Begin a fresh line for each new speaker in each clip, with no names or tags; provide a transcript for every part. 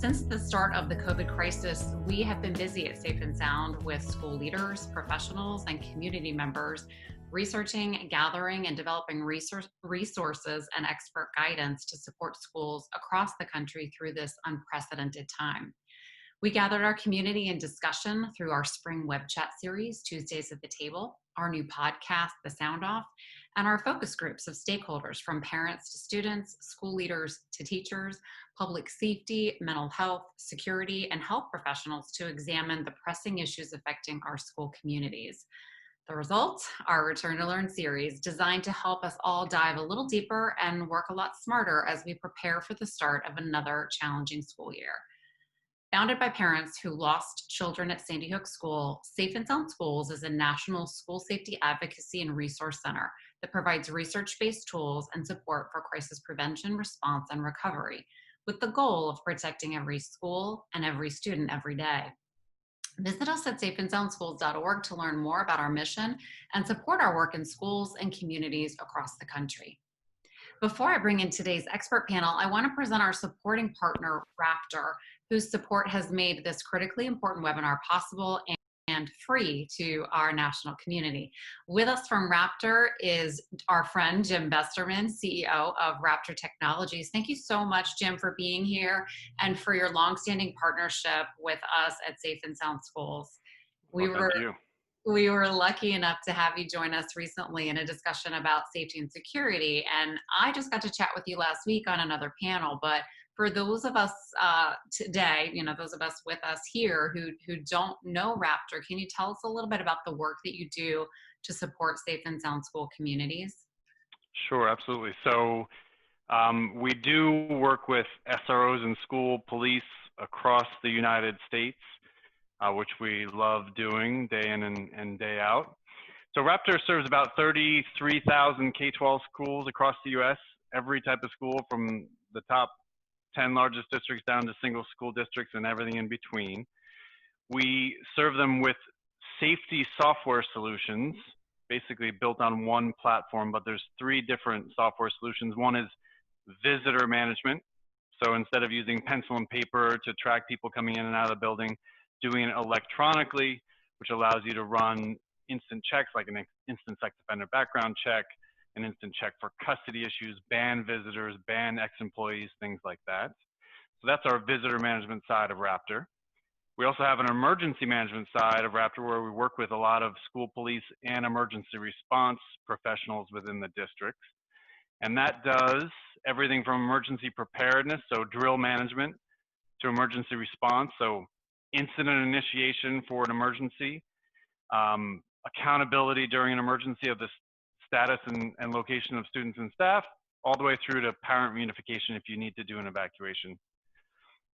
Since the start of the COVID crisis, we have been busy at Safe and Sound with school leaders, professionals, and community members researching, gathering, and developing resources and expert guidance to support schools across the country through this unprecedented time. We gathered our community in discussion through our spring web chat series, Tuesdays at the Table, our new podcast, The Sound Off, and our focus groups of stakeholders from parents to students, school leaders to teachers, public safety, mental health, security, and health professionals to examine the pressing issues affecting our school communities. The result, our Return to Learn series, designed to help us all dive a little deeper and work a lot smarter as we prepare for the start of another challenging school year. Founded by parents who lost children at Sandy Hook School, Safe and Sound Schools is a national school safety advocacy and resource center that provides research-based tools and support for crisis prevention, response, and recovery, with the goal of protecting every school and every student every day. Visit us at safeandsoundschools.org to learn more about our mission and support our work in schools and communities across the country. Before I bring in today's expert panel, I want to present our supporting partner, Raptor, whose support has made this critically important webinar possible and free to our national community. With us from Raptor is our friend, Jim Besterman, CEO of Raptor Technologies. Thank you so much, Jim, for being here and for your longstanding partnership with us at Safe and Sound Schools.
Thank you.
We were lucky enough to have you join us recently in a discussion about safety and security. And I just got to chat with you last week on another panel, but for those of us today, those of us with us here who don't know Raptor, can you tell us a little bit about the work that you do to support safe and sound school communities?
Sure, absolutely. So we do work with SROs and school police across the United States, which we love doing day in and day out. So Raptor serves about 33,000 K-12 schools across the U.S., every type of school from the top 10 largest districts down to single school districts and everything in between. We serve them with safety software solutions, basically built on one platform, but there's three different software solutions. One is visitor management. So instead of using pencil and paper to track people coming in and out of the building, doing it electronically, which allows you to run instant checks like an instant sex offender background check, an instant check for custody issues, ban visitors, ban ex-employees, things like that. So that's our visitor management side of Raptor. We also have an emergency management side of Raptor where we work with a lot of school police and emergency response professionals within the districts. And that does everything from emergency preparedness, so drill management, to emergency response, so incident initiation for an emergency, accountability during an emergency of the status and location of students and staff, all the way through to parent reunification if you need to do an evacuation.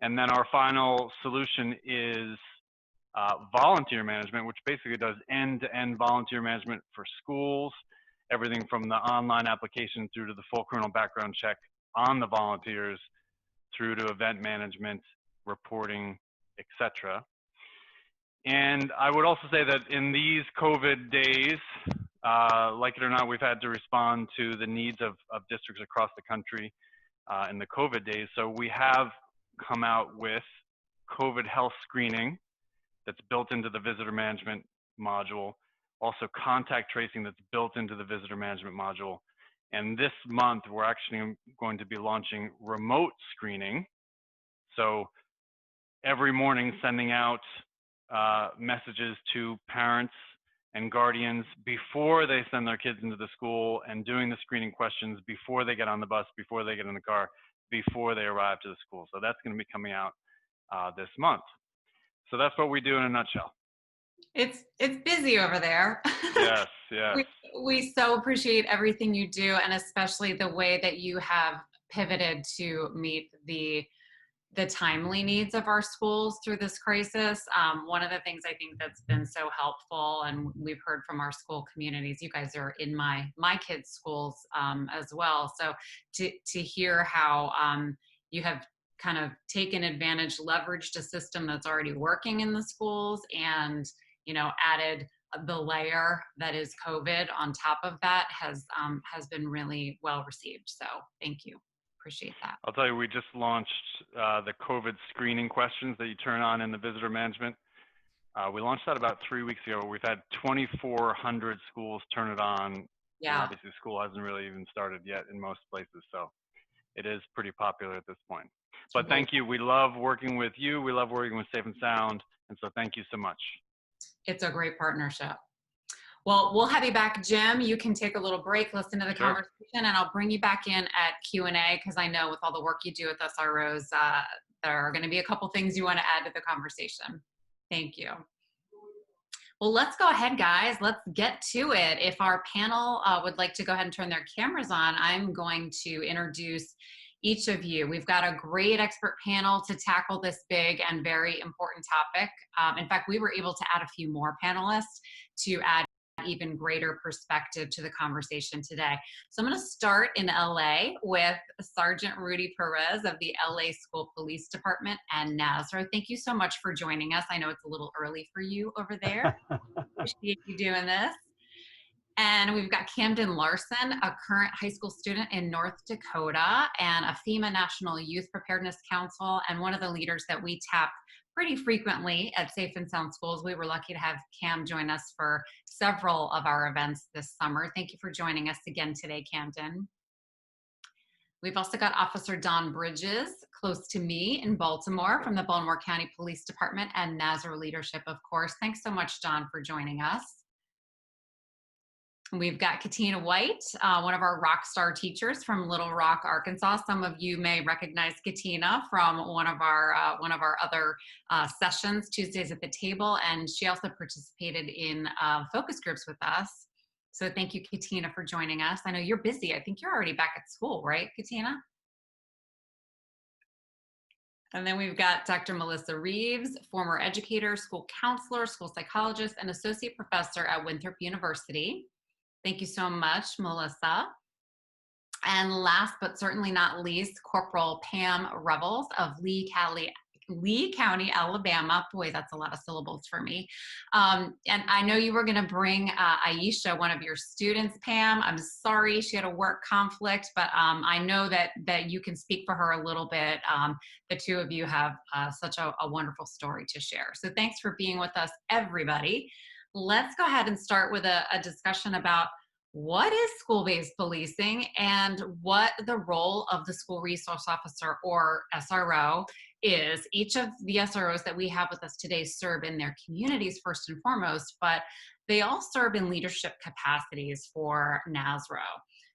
And then our final solution is volunteer management, which basically does end-to-end volunteer management for schools, everything from the online application through to the full criminal background check on the volunteers, through to event management, reporting, etc. And I would also say that in these COVID days, like it or not, we've had to respond to the needs of districts across the country in the COVID days. So we have come out with COVID health screening that's built into the visitor management module, also contact tracing that's built into the visitor management module. And this month, we're actually going to be launching remote screening. So every morning sending out messages to parents and guardians before they send their kids into the school and doing the screening questions before they get on the bus, before they get in the car, before they arrive to the school. So that's going to be coming out this month. So that's what we do in a nutshell.
It's busy over there.
Yes, yes.
We so appreciate everything you do, and especially the way that you have pivoted to meet the timely needs of our schools through this crisis. One of the things I think that's been so helpful, and we've heard from our school communities, you guys are in my kids' schools as well. So to hear how you have kind of taken advantage, leveraged a system that's already working in the schools, and added the layer that is COVID on top of that has been really well received. So thank you. Appreciate that.
I'll tell you, we just launched the COVID screening questions that you turn on in the visitor management. We launched that about 3 weeks ago. We've had 2,400 schools turn it on.
Yeah.
And obviously, school hasn't really even started yet in most places, so it is pretty popular at this point. But thank you. We love working with you. We love working with Safe and Sound, and so thank you so much.
It's a great partnership. Well, we'll have you back, Jim. You can take a little break, listen to the conversation, and I'll bring you back in at Q&A, because I know with all the work you do with SROs, there are going to be a couple things you want to add to the conversation. Thank you. Well, let's go ahead, guys. Let's get to it. If our panel would like to go ahead and turn their cameras on, I'm going to introduce each of you. We've got a great expert panel to tackle this big and very important topic. In fact, we were able to add a few more panelists to add even greater perspective to the conversation today. So I'm going to start in LA with Sergeant Rudy Perez of the LA School Police Department and NASRO. Thank you so much for joining us. I know it's a little early for you over there. Appreciate you doing this. And we've got Camden Larson, a current high school student in North Dakota and a FEMA National Youth Preparedness Council, and one of the leaders that we tap pretty frequently at Safe and Sound Schools. We were lucky to have Cam join us for several of our events this summer. Thank you for joining us again today, Camden. We've also got Officer Don Bridges, close to me in Baltimore, from the Baltimore County Police Department and NASRO leadership, of course. Thanks so much, Don, for joining us. We've got Katina White, one of our rock star teachers from Little Rock, Arkansas. Some of you may recognize Katina from one of our other sessions, Tuesdays at the Table, and she also participated in focus groups with us. So thank you, Katina, for joining us. I know you're busy. I think you're already back at school, right, Katina? And then we've got Dr. Melissa Reeves, former educator, school counselor, school psychologist, and associate professor at Winthrop University. Thank you so much, Melissa. And last but certainly not least, Corporal Pam Revels of Lee County, Alabama. Boy, that's a lot of syllables for me. And I know you were going to bring Aisha, one of your students, Pam. I'm sorry she had a work conflict, but I know that you can speak for her a little bit. The two of you have such a wonderful story to share. So thanks for being with us, everybody. Let's go ahead and start with a discussion about what is school-based policing and what the role of the school resource officer, or SRO, is. Each of the SROs that we have with us today serve in their communities first and foremost, but they all serve in leadership capacities for NASRO.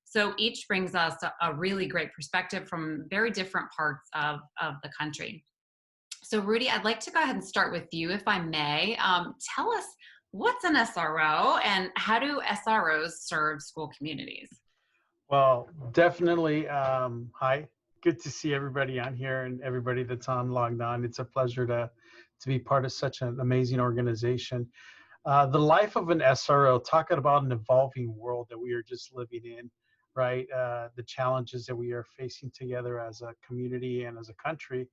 So each brings us a really great perspective from very different parts of the country. So Rudy, I'd like to go ahead and start with you, if I may. Tell us, what's an SRO and how do SROs serve school communities?
Well, definitely. Hi, good to see everybody on here and everybody that's logged on. It's a pleasure to be part of such an amazing organization. The life of an SRO, talking about an evolving world that we are just living in, right? The challenges that we are facing together as a community and as a country.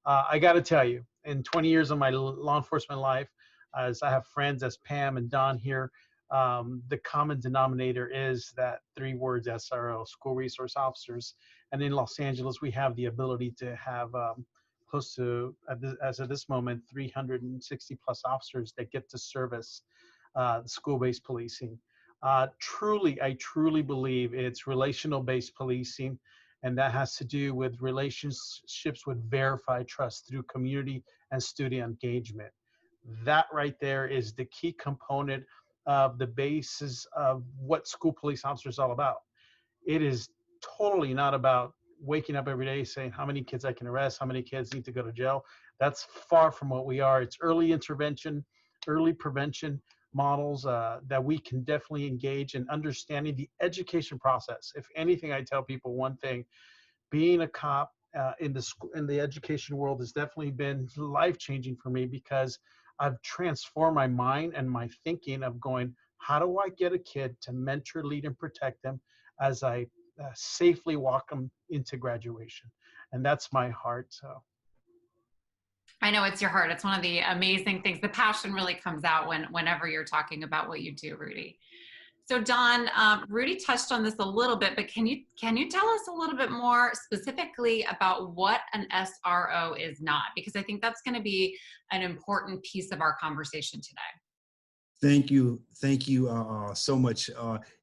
I got to tell you, in 20 years of my law enforcement life, as I have friends as Pam and Don here, the common denominator is that 3 words, SRO, school resource officers. And in Los Angeles, we have the ability to have close to, as of this moment, 360 plus officers that get to service school-based policing. I truly believe it's relational-based policing, and that has to do with relationships with verified trust through community and student engagement. That right there is the key component of the basis of what school police officer is all about. It is totally not about waking up every day saying how many kids I can arrest, how many kids need to go to jail. That's far from what we are. It's early intervention, early prevention models that we can definitely engage in understanding the education process. If anything, I tell people one thing: being a cop in the education world has definitely been life-changing for me, because I've transformed my mind and my thinking of going, how do I get a kid to mentor, lead, and protect them as I safely walk them into graduation? And that's my heart. So
I know it's your heart. It's one of the amazing things. The passion really comes out whenever you're talking about what you do, Rudy. So Don, Rudy touched on this a little bit, but can you tell us a little bit more specifically about what an SRO is not? Because I think that's going to be an important piece of our conversation today.
Thank you so much.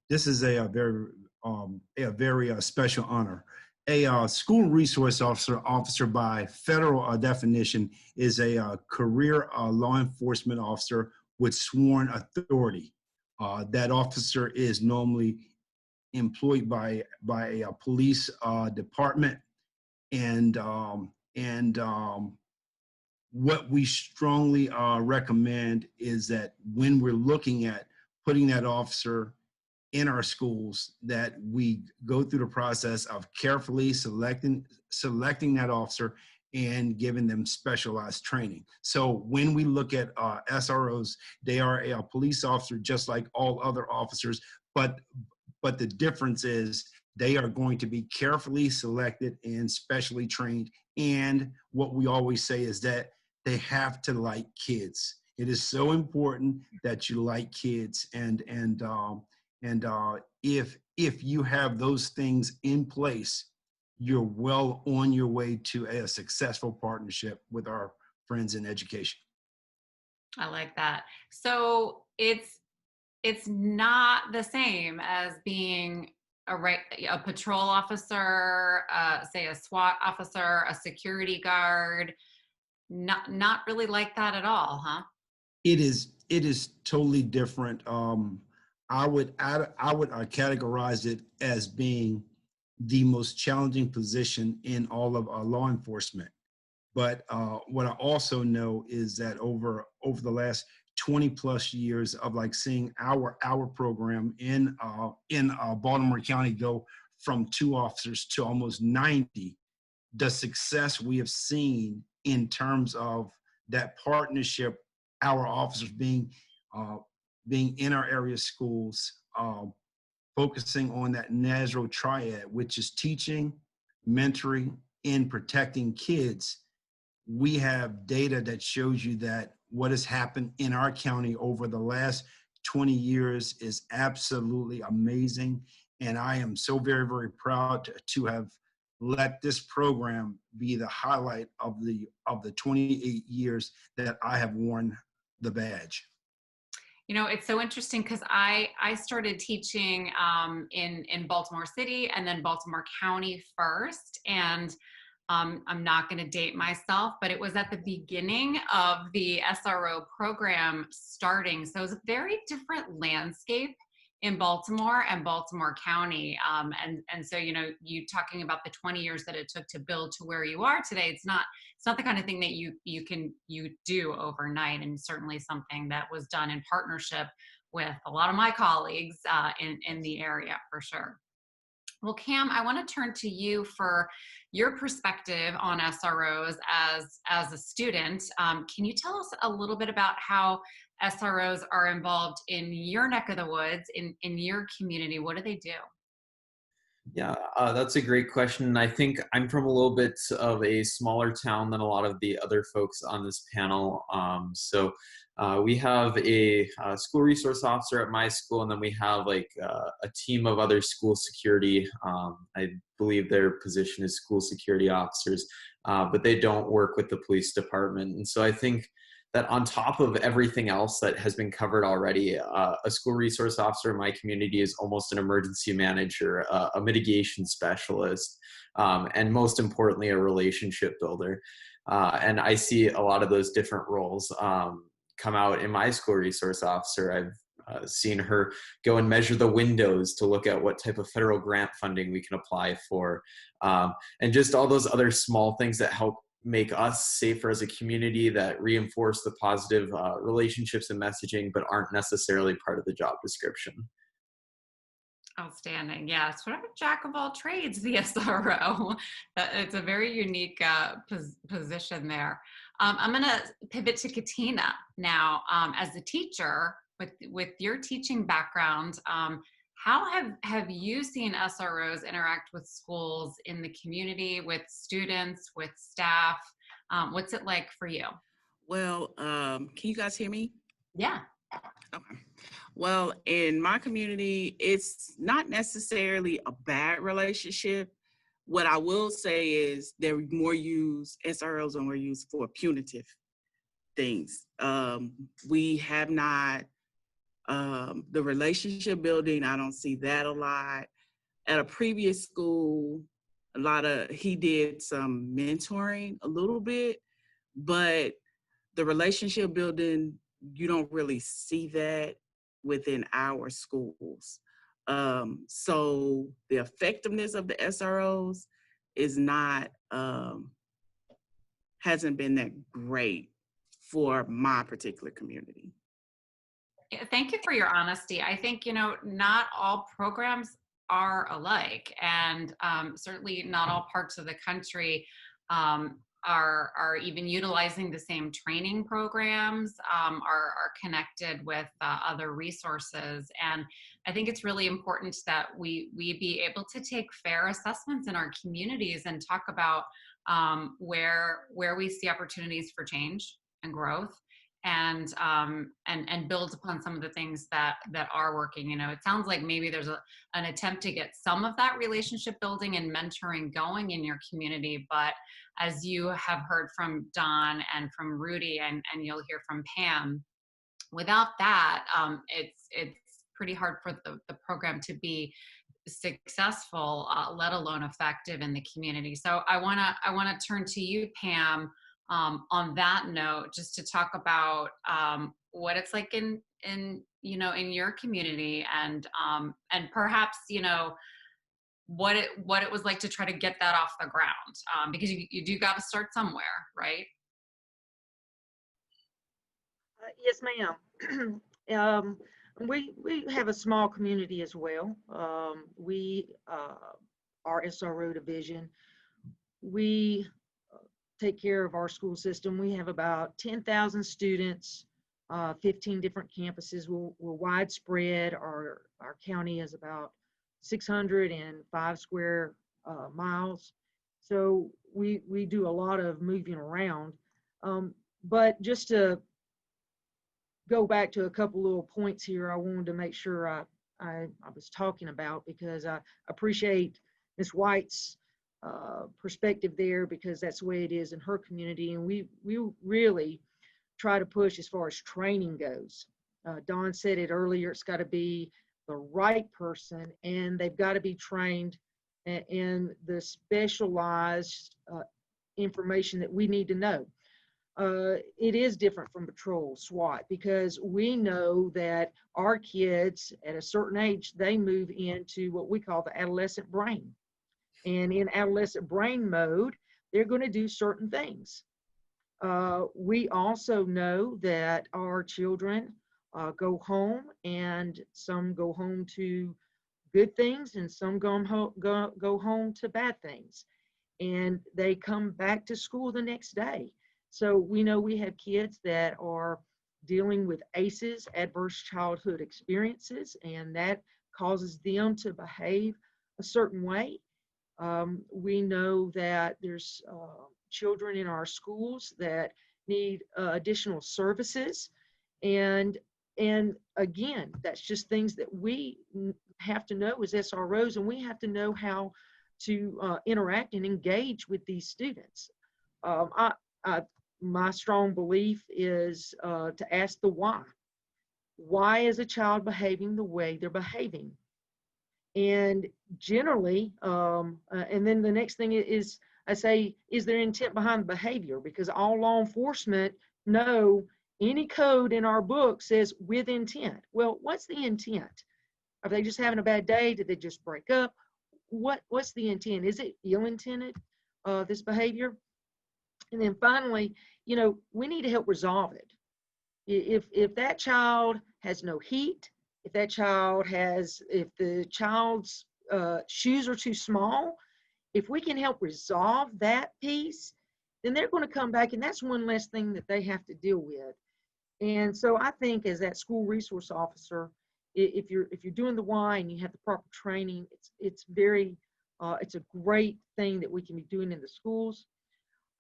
This is a very special honor. A school resource officer by federal definition is a career law enforcement officer with sworn authority. That officer is normally employed by a police department, and what we strongly recommend is that when we're looking at putting that officer in our schools, that we go through the process of carefully selecting that officer and giving them specialized training. So when we look at SROs, they are a police officer just like all other officers, but the difference is they are going to be carefully selected and specially trained. And what we always say is that they have to like kids. It is so important that you like kids, and if you have those things in place, you're well on your way to a successful partnership with our friends in education.
I like that. So it's not the same as being a patrol officer, say a SWAT officer, a security guard. Not really like that at all, huh?
It is totally different. I would categorize it as being the most challenging position in all of law enforcement. But what I also know is that over the last 20 plus years of like seeing our program in Baltimore County go from 2 officers to almost 90, the success we have seen in terms of that partnership, our officers being in our area schools, focusing on that NASRO triad, which is teaching, mentoring, and protecting kids. We have data that shows you that what has happened in our county over the last 20 years is absolutely amazing. And I am so very, very proud to have let this program be the highlight of the 28 years that I have worn the badge.
You know, it's so interesting because I started teaching in Baltimore City and then Baltimore County first. And I'm not going to date myself, but it was at the beginning of the SRO program starting. So it was a very different landscape in Baltimore and Baltimore County. And so, you know, you talking about the 20 years that it took to build to where you are today, it's not the kind of thing that you do overnight, and certainly something that was done in partnership with a lot of my colleagues in the area for sure. Well, Cam, I want to turn to you for your perspective on SROs as a student. Can you tell us a little bit about how SROs are involved in your neck of the woods, in your community? What do they do?
Yeah, that's a great question. I think I'm from a little bit of a smaller town than a lot of the other folks on this panel. So we have a school resource officer at my school, and then we have like a team of other school security. I believe their position is school security officers, but they don't work with the police department. And so I think that on top of everything else that has been covered already, a school resource officer in my community is almost an emergency manager, a mitigation specialist, and most importantly, a relationship builder. And I see a lot of those different roles come out in my school resource officer. I've seen her go and measure the windows to look at what type of federal grant funding we can apply for, and just all those other small things that help make us safer as a community, that reinforce the positive relationships and messaging, but aren't necessarily part of the job description.
Outstanding. Yeah, sort of a jack of all trades, the SRO. It's a very unique position there. I'm going to pivot to Katina now. As a teacher, with your teaching background, how have you seen SROs interact with schools in the community, with students, with staff? What's it like for you?
Well, can you guys hear me?
Yeah.
Okay. Well, in my community, it's not necessarily a bad relationship. What I will say is they're more used, SROs are more used for punitive things. We have not, the relationship building, I don't see that a lot. At a previous school, he did some mentoring a little bit, but the relationship building, you don't really see that within our schools. So the effectiveness of the SROs is not, hasn't been that great for my particular community.
Yeah, thank you for your honesty. I think, not all programs are alike, and certainly not all parts of the country are even utilizing the same training programs, are connected with other resources. And I think it's really important that we be able to take fair assessments in our communities and talk about where we see opportunities for change and growth, and build upon some of the things that are working. It sounds like maybe there's an attempt to get some of that relationship building and mentoring going in your community, but as you have heard from Don and from Rudy, and you'll hear from Pam, without that, it's pretty hard for the program to be successful, let alone effective in the community. So I want to turn to you, Pam, on that note, just to talk about what it's like in your community, and perhaps what it was like to try to get that off the ground, because you do got to start somewhere, right?
Yes, ma'am. We have a small community as well. Our SRO division, we take care of our school system. We have about 10,000 students, 15 different campuses. We're widespread. Our county is about 605 square miles. So we do a lot of moving around. But just to go back to a couple little points here, I wanted to make sure I was talking about, because I appreciate Ms. White's perspective there, because that's the way it is in her community. And we really try to push as far as training goes. Dawn said it earlier, it's got to be the right person, and they've got to be trained in the specialized information that we need to know. It is different from patrol SWAT, because we know that our kids at a certain age, they move into what we call the adolescent brain. And in adolescent brain mode, they're going to do certain things. We also know that our children go home, and some go home to good things, and some go home to bad things. And they come back to school the next day. So we know we have kids that are dealing with ACEs, adverse childhood experiences, and that causes them to behave a certain way. We know that there's children in our schools that need additional services. And again, that's just things that we have to know as SROs, and we have to know how to interact and engage with these students. My strong belief is to ask the why. Why is a child behaving the way they're behaving? And generally, and then the next thing is, I say, is there intent behind the behavior? Because all law enforcement know any code in our book says with intent. Well, what's the intent? Are they just having a bad day? Did they just break up? What's the intent? Is it ill-intended, this behavior? And then finally, we need to help resolve it. If that child has no heat, if the child's shoes are too small, if we can help resolve that piece, then they're going to come back, and that's one less thing that they have to deal with. And so I think as that school resource officer, if you're doing the why and you have the proper training, it's a great thing that we can be doing in the schools.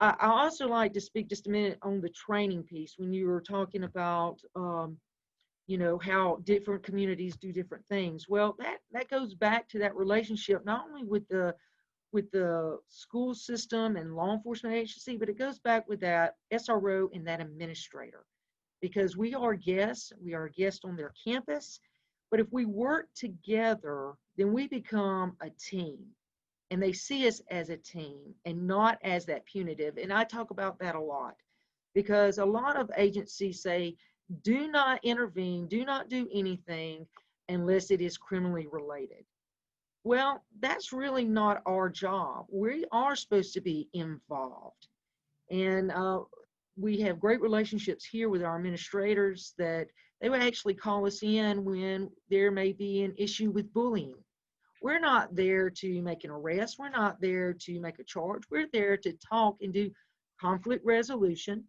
I also like to speak just a minute on the training piece. When you were talking about you know, how different communities do different things. Well, that goes back to that relationship, not only with the school system and law enforcement agency, but it goes back with that SRO and that administrator, because we are guests on their campus. But if we work together, then we become a team, and they see us as a team and not as that punitive. And I talk about that a lot, because a lot of agencies say, do not intervene, do not do anything unless it is criminally related. Well, that's really not our job. We are supposed to be involved. And we have great relationships here with our administrators that they would actually call us in when there may be an issue with bullying. We're not there to make an arrest. We're not there to make a charge. We're there to talk and do conflict resolution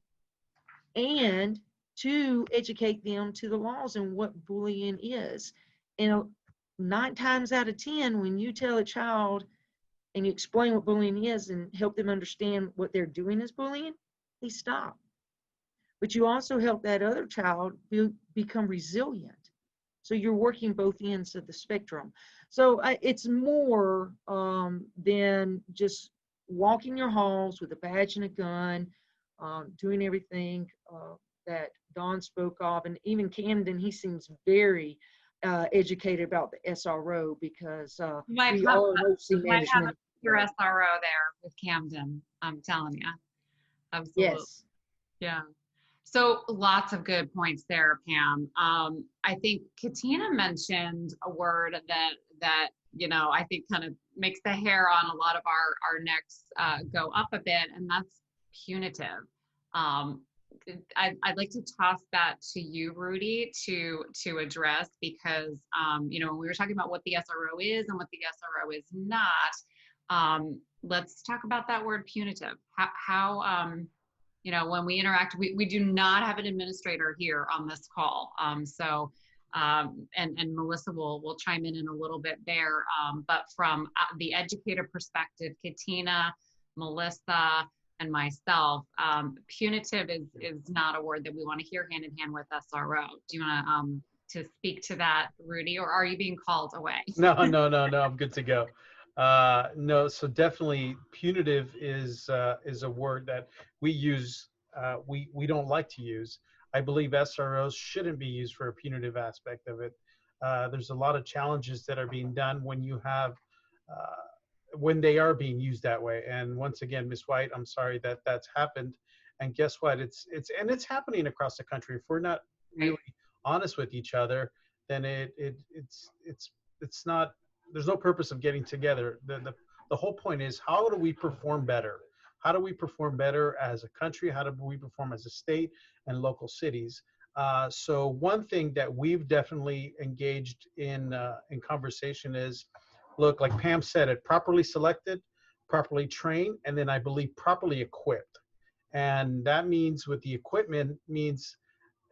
and to educate them to the laws and what bullying is. And 9 times out of 10, when you tell a child and you explain what bullying is and help them understand what they're doing is bullying, they stop. But you also help that other child become resilient. So you're working both ends of the spectrum. So it's more than just walking your halls with a badge and a gun, doing everything that Don spoke of. And even Camden, he seems very educated about the SRO, because we are emergency management.
Your SRO there with Camden, I'm telling you. Absolutely.
Yes.
Yeah. So lots of good points there, Pam. I think Katina mentioned a word that you know, I think kind of makes the hair on a lot of our necks go up a bit, and that's punitive. I'd like to toss that to you, Rudy, to address, because you know, when we were talking about what the SRO is and what the SRO is not, let's talk about that word punitive. How you know, when we interact, we do not have an administrator here on this call. And Melissa will chime in a little bit there. But from the educator perspective, Katina, Melissa, and myself, punitive is not a word that we want to hear hand in hand with SRO. Do you want to speak to that, Rudy, or are you being called away?
No, I'm good to go. No, so definitely punitive is a word that we use. We don't like to use. I believe SROs shouldn't be used for a punitive aspect of it. There's a lot of challenges that are being done when you have when they are being used that way. And once again, Ms. White, I'm sorry that that's happened. And guess what? It's happening across the country. If we're not really honest with each other, then it's not. There's no purpose of getting together. The whole point is, how do we perform better? How do we perform better as a country? How do we perform as a state and local cities? So one thing that we've definitely engaged in conversation is, look, like Pam said, it properly selected, properly trained, and then I believe properly equipped. And that means, with the equipment, means,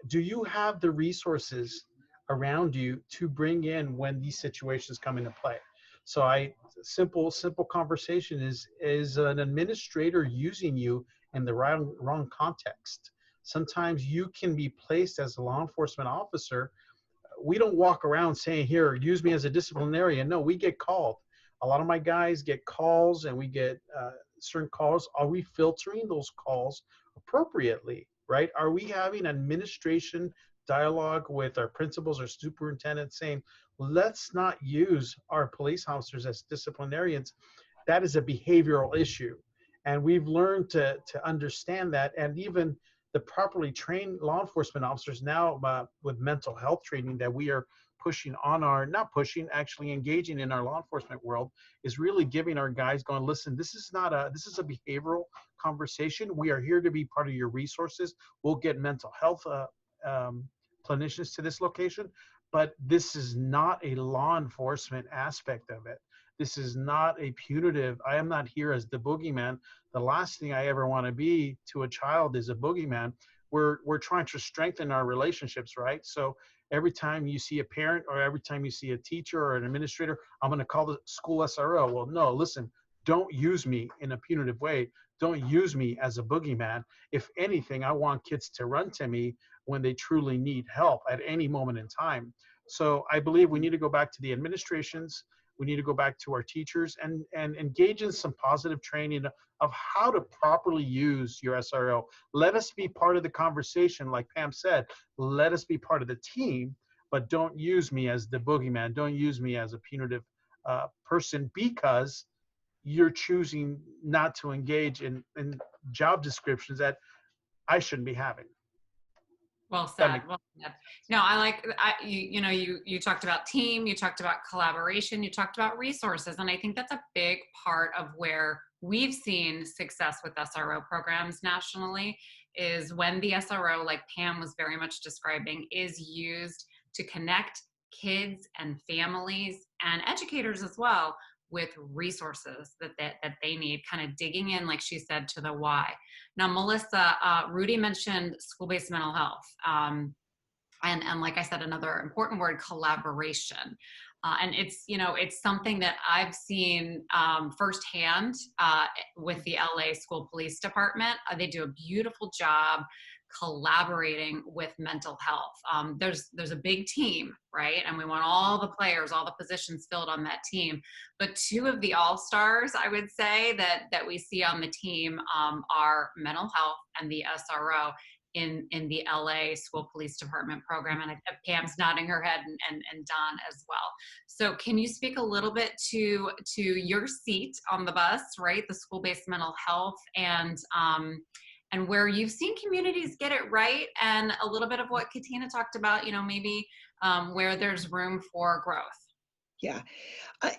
do you have the resources around you to bring in when these situations come into play? So simple conversation is an administrator using you in the wrong context. Sometimes you can be placed as a law enforcement officer. We don't walk around saying, here, use me as a disciplinarian. No, we get called. A lot of my guys get calls, and we get certain calls. Are we filtering those calls appropriately, right? Are we having administration dialogue with our principals or superintendents saying, let's not use our police officers as disciplinarians? That is a behavioral issue. And we've learned to understand that. And even the properly trained law enforcement officers now, with mental health training that we are pushing on actually engaging in our law enforcement world, is really giving our guys, going, listen, this is a behavioral conversation. We are here to be part of your resources. We'll get mental health clinicians to this location, but this is not a law enforcement aspect of it. This is not a punitive. I am not here as the boogeyman. The last thing I ever want to be to a child is a boogeyman. We're trying to strengthen our relationships, right? So every time you see a parent, or every time you see a teacher or an administrator, I'm going to call the school SRO. Well, no, listen, don't use me in a punitive way. don't use me as a boogeyman. If anything, I want kids to run to me when they truly need help at any moment in time. So I believe we need to go back to the administrations. We need to go back to our teachers and engage in some positive training of how to properly use your SRO. Let us be part of the conversation, like Pam said. Let us be part of the team, but don't use me as the boogeyman. Don't use me as a punitive person, because you're choosing not to engage in job descriptions that I shouldn't be having.
Well said. Well said. No, you talked about team, you talked about collaboration, you talked about resources. And I think that's a big part of where we've seen success with SRO programs nationally, is when the SRO, like Pam was very much describing, is used to connect kids and families and educators as well with resources that they need, kind of digging in, like she said, to the why. Now, Melissa, Rudy mentioned school-based mental health. And like I said, another important word, collaboration. And it's something that I've seen firsthand with the LA School Police Department. They do a beautiful job collaborating with mental health. There's a big team, right? And we want all the players, all the positions filled on that team. But two of the all-stars, I would say, that we see on the team are mental health and the SRO in the LA School Police Department program. And Pam's nodding her head, and Don as well. So can you speak a little bit to your seat on the bus, right? The school-based mental health, and where you've seen communities get it right, and a little bit of what Katina talked about, maybe where there's room for growth.
Yeah.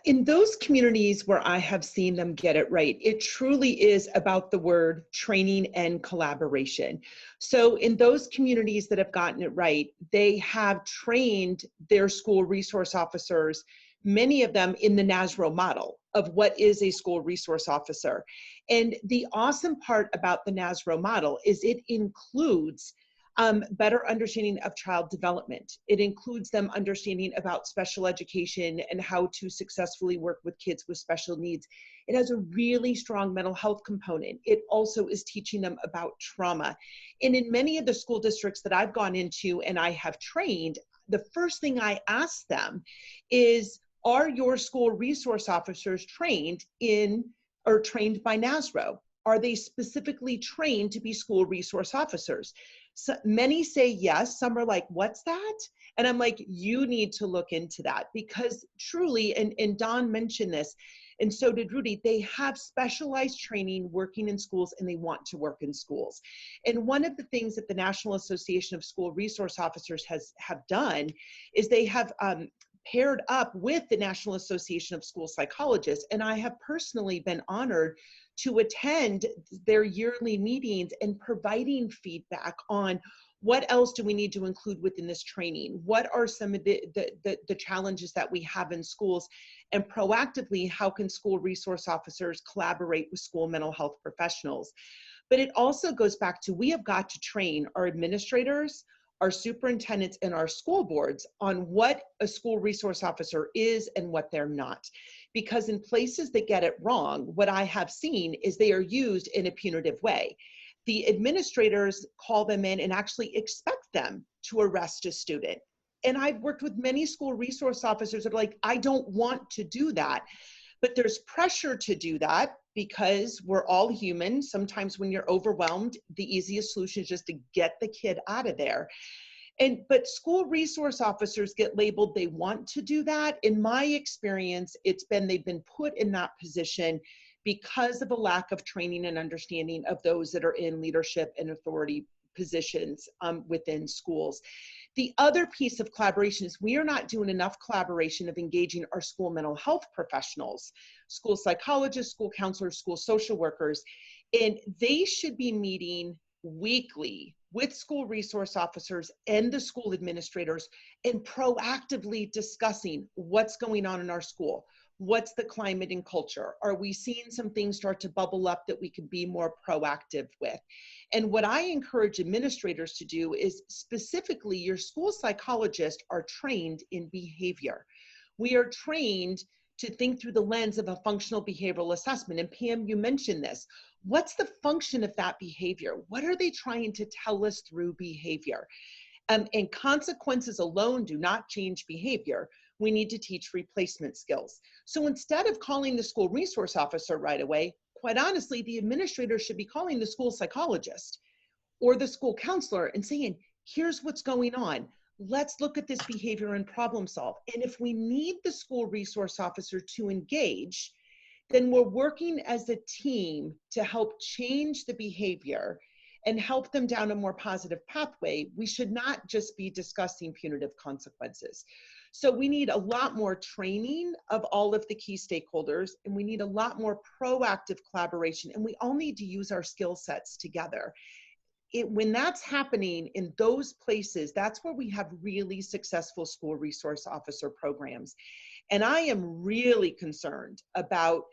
In those communities where I have seen them get it right, it truly is about the word training and collaboration. So in those communities that have gotten it right, they have trained their school resource officers, many of them in the NASRO model of what is a school resource officer. And the awesome part about the NASRO model is it includes better understanding of child development. It includes them understanding about special education and how to successfully work with kids with special needs. It has a really strong mental health component. It also is teaching them about trauma. And in many of the school districts that I've gone into and I have trained, the first thing I ask them is, are your school resource officers trained by NASRO? Are they specifically trained to be school resource officers? So many say yes. Some are like, what's that? And I'm like, you need to look into that, because truly, and Don mentioned this, and so did Rudy, they have specialized training working in schools, and they want to work in schools. And one of the things that the National Association of School Resource Officers have done is they have paired up with the National Association of School Psychologists. And I have personally been honored to attend their yearly meetings and providing feedback on what else do we need to include within this training? What are some of the challenges that we have in schools? And proactively, how can school resource officers collaborate with school mental health professionals? But it also goes back to, we have got to train our administrators, our superintendents, and our school boards on what a school resource officer is and what they're not. Because in places that get it wrong, what I have seen is they are used in a punitive way. The administrators call them in and actually expect them to arrest a student. And I've worked with many school resource officers that are like, I don't want to do that. But there's pressure to do that because we're all human. Sometimes when you're overwhelmed, the easiest solution is just to get the kid out of there. But school resource officers get labeled, they want to do that. In my experience, they've been put in that position because of a lack of training and understanding of those that are in leadership and authority positions within schools. The other piece of collaboration is we are not doing enough collaboration of engaging our school mental health professionals, school psychologists, school counselors, school social workers, and they should be meeting weekly with school resource officers and the school administrators and proactively discussing what's going on in our school. What's the climate and culture? Are we seeing some things start to bubble up that we could be more proactive with? And what I encourage administrators to do is, specifically, your school psychologists are trained in behavior. We are trained to think through the lens of a functional behavioral assessment. And Pam, you mentioned this. What's the function of that behavior? What are they trying to tell us through behavior? And consequences alone do not change behavior. We need to teach replacement skills. So instead of calling the school resource officer right away, quite honestly, the administrator should be calling the school psychologist or the school counselor and saying, here's what's going on. Let's look at this behavior and problem solve. And if we need the school resource officer to engage, then we're working as a team to help change the behavior and help them down a more positive pathway. We should not just be discussing punitive consequences. So we need a lot more training of all of the key stakeholders, and we need a lot more proactive collaboration, and we all need to use our skill sets together. When that's happening in those places, that's where we have really successful school resource officer programs. And I am really concerned about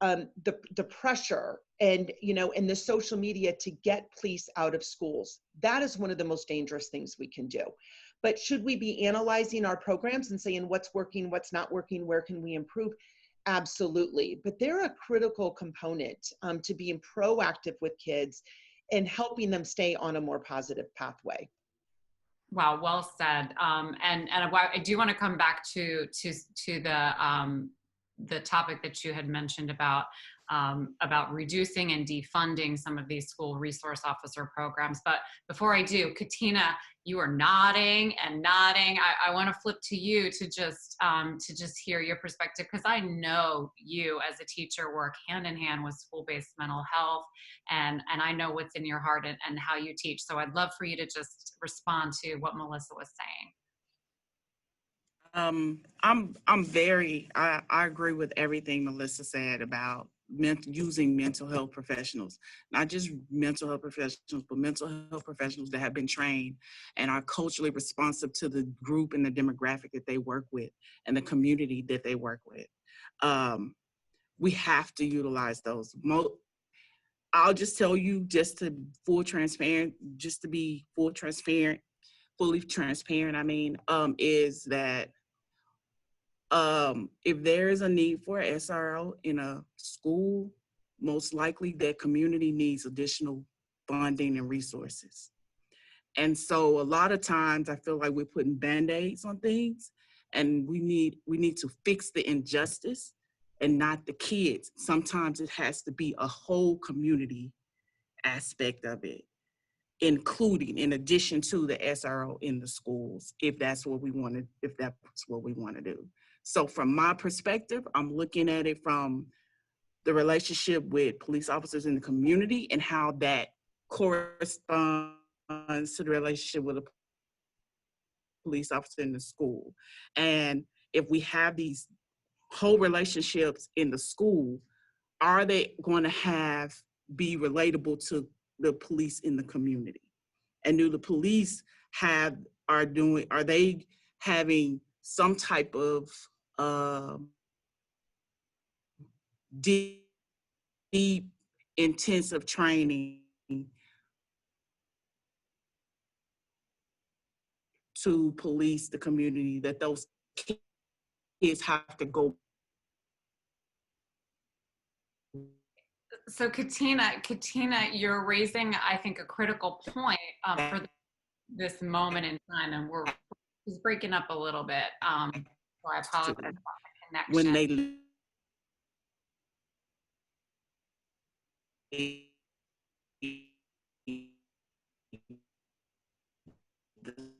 the pressure and, and the social media to get police out of schools. That is one of the most dangerous things we can do. But should we be analyzing our programs and saying what's working, what's not working, where can we improve? Absolutely. But they're a critical component to being proactive with kids and helping them stay on a more positive pathway.
Wow, well said. And I do want to come back to the topic that you had mentioned about reducing and defunding some of these school resource officer programs. But before I do, Katina, you are nodding and nodding. I want to flip to you to just hear your perspective, because I know you as a teacher work hand in hand with school-based mental health, and I know what's in your heart and how you teach. So I'd love for you to just respond to what Melissa was saying.
I agree with everything Melissa said about using mental health professionals, not just mental health professionals, but mental health professionals that have been trained and are culturally responsive to the group and the demographic that they work with and the community that they work with. We have to utilize those. I'll just tell you, just to be fully transparent, is that if there is a need for SRO in a school, most likely that community needs additional funding and resources. And so a lot of times I feel like we're putting Band-Aids on things, and we need to fix the injustice and not the kids. Sometimes it has to be a whole community aspect of it, including, in addition to the SRO in the schools, if that's what we want to do. So from my perspective, I'm looking at it from the relationship with police officers in the community and how that corresponds to the relationship with a police officer in the school. And if we have these whole relationships in the school, are they going to be relatable to the police in the community? And do the police are they having some type of deep, intensive training to police the community that those kids have to go?
So Katina, you're raising, I think, a critical point for this moment in time, and we're just breaking up a little bit. So I apologize about the connection.
When they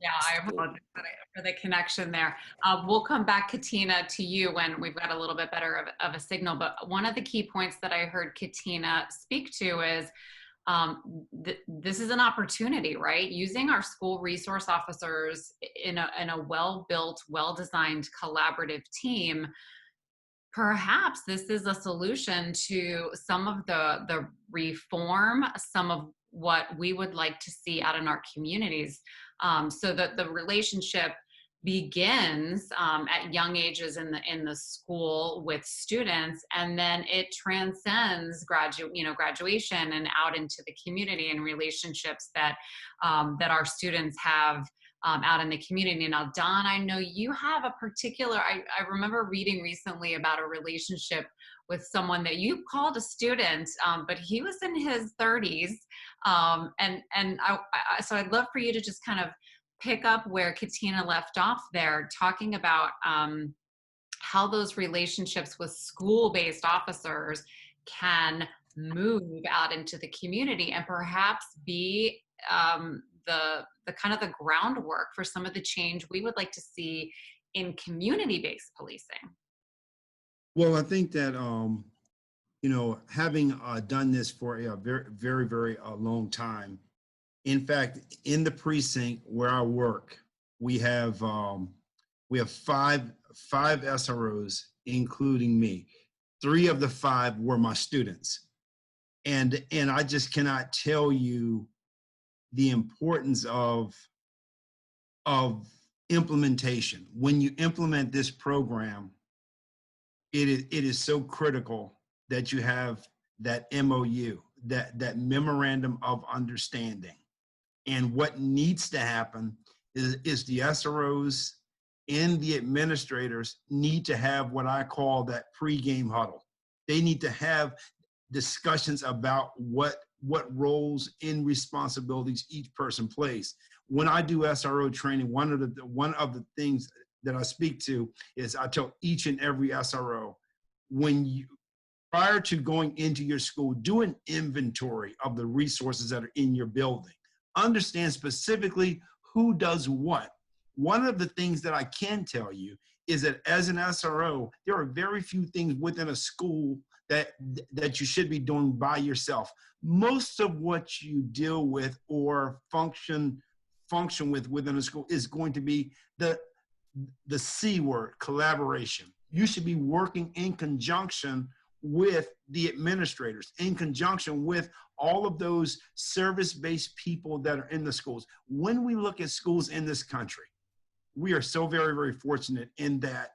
Yeah, I apologize for the connection there. We'll come back, Katina, to you when we've got a little bit better of a signal. But one of the key points that I heard Katina speak to is this is an opportunity, right? Using our school resource officers in a well-built, well-designed collaborative team. Perhaps this is a solution to some of the reform, some of what we would like to see out in our communities, so that the relationship begins at young ages in the school with students, and then it transcends graduation and out into the community and relationships that our students have out in the community. Now, Don, I know you have a particular, I remember reading recently about a relationship with someone that you called a student, but he was in his 30s. So I'd love for you to just kind of pick up where Katina left off there, talking about how those relationships with school-based officers can move out into the community and perhaps be the kind of the groundwork for some of the change we would like to see in community-based policing.
Well, I think that, having done this for a very, very, very long time, in fact, in the precinct where I work, we have five SROs, including me. 3 of the 5 were my students. And I just cannot tell you the importance of implementation. When you implement this program, it is so critical that you have that MOU, that memorandum of understanding. And what needs to happen is the SROs and the administrators need to have what I call that pregame huddle. They need to have discussions about what roles and responsibilities each person plays. When I do SRO training, one of the things that I speak to is I tell each and every SRO, prior to going into your school, do an inventory of the resources that are in your building. Understand specifically who does what. One of the things that I can tell you is that as an SRO, there are very few things within a school that you should be doing by yourself. Most of what you deal with or function with within a school is going to be the C word, collaboration. You should be working in conjunction with the administrators, in conjunction with all of those service-based people that are in the schools. When we look at schools in this country, we are so very, very fortunate in that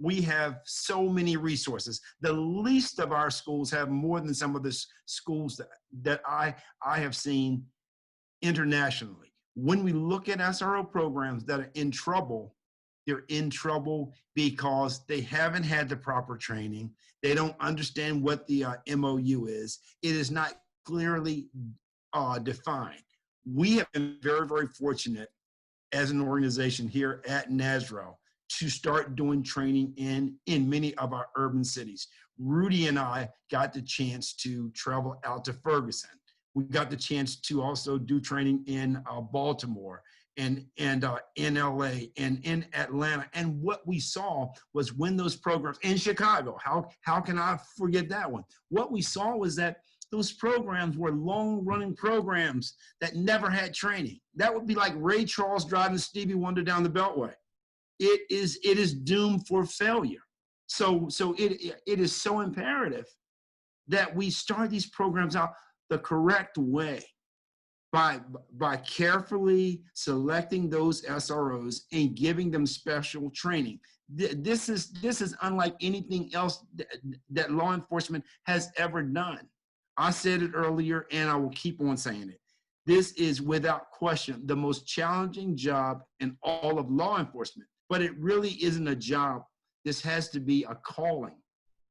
we have so many resources. The least of our schools have more than some of the schools that I have seen internationally. When we look at SRO programs that are in trouble, they're in trouble because they haven't had the proper training. They don't understand what the MOU is. It is not clearly defined. We have been very, very fortunate as an organization here at NASRO to start doing training in many of our urban cities. Rudy and I got the chance to travel out to Ferguson. We got the chance to also do training in Baltimore and in LA and in Atlanta. And what we saw was when those programs, in Chicago, how can I forget that one? What we saw was that those programs were long-running programs that never had training. That would be like Ray Charles driving Stevie Wonder down the Beltway. It is doomed for failure. So it is so imperative that we start these programs out the correct way by carefully selecting those SROs and giving them special training. This is unlike anything else that law enforcement has ever done. I said it earlier, and I will keep on saying it. This is without question the most challenging job in all of law enforcement, but it really isn't a job. This has to be a calling.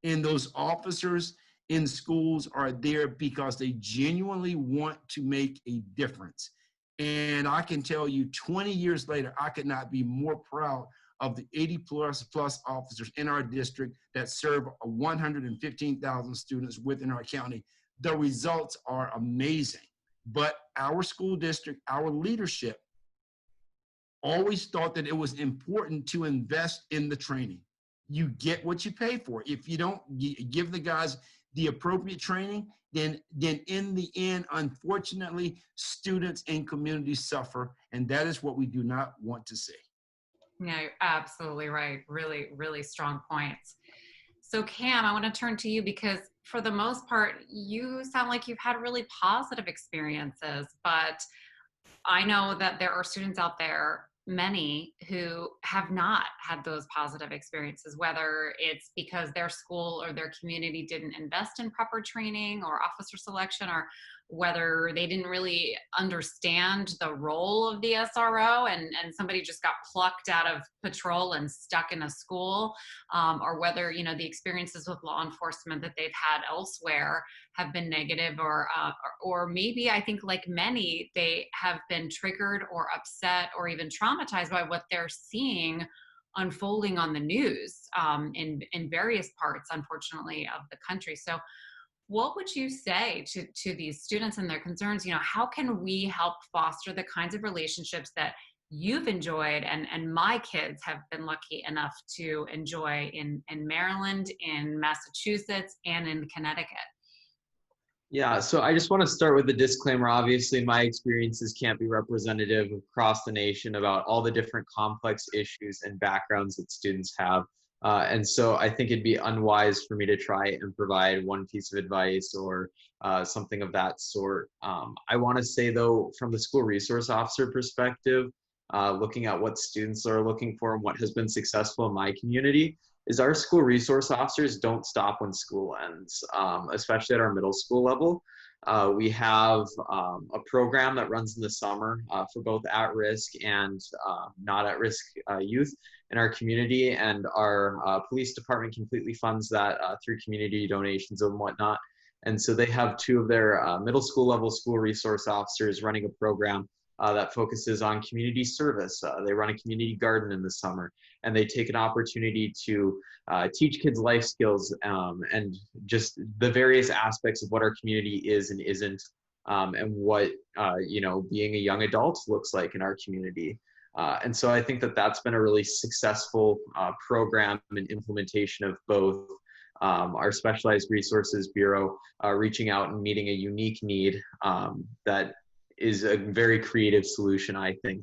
And those officers in schools are there because they genuinely want to make a difference. And I can tell you 20 years later, I could not be more proud of the 80 plus officers in our district that serve 115,000 students within our county. The results are amazing. But our school district, our leadership, always thought that it was important to invest in the training. You get what you pay for. If you don't give the guys the appropriate training, then in the end, unfortunately, students and communities suffer, and that is what we do not want to see.
Yeah, you're absolutely right. Really, really strong points. So Cam, I want to turn to you because for the most part, you sound like you've had really positive experiences, but I know that there are students out there many who have not had those positive experiences, whether it's because their school or their community didn't invest in proper training or officer selection, or whether they didn't really understand the role of the SRO, and somebody just got plucked out of patrol and stuck in a school, or whether, you know, the experiences with law enforcement that they've had elsewhere have been negative, or maybe, I think like many, they have been triggered or upset or even traumatized by what they're seeing unfolding on the news, in various parts, unfortunately, of the country. So what would you say to these students and their concerns? You know, how can we help foster the kinds of relationships that you've enjoyed and my kids have been lucky enough to enjoy in Maryland, in Massachusetts, and in Connecticut?
Yeah, so I just want to start with a disclaimer. Obviously, my experiences can't be representative across the nation about all the different complex issues and backgrounds that students have. And so I think it'd be unwise for me to try and provide one piece of advice or something of that sort. I want to say, though, from the school resource officer perspective, looking at what students are looking for and what has been successful in my community, is our school resource officers don't stop when school ends, especially at our middle school level. We have a program that runs in the summer for both at-risk and not at-risk youth in our community, and our police department completely funds that through community donations and whatnot. And so they have two of their middle school level school resource officers running a program that focuses on community service. They run a community garden in the summer, and they take an opportunity to teach kids life skills and just the various aspects of what our community is and isn't, and what you know, being a young adult looks like in our community. And so I think that that's been a really successful program and implementation of both our Specialized Resources Bureau reaching out and meeting a unique need that is a very creative solution, I think.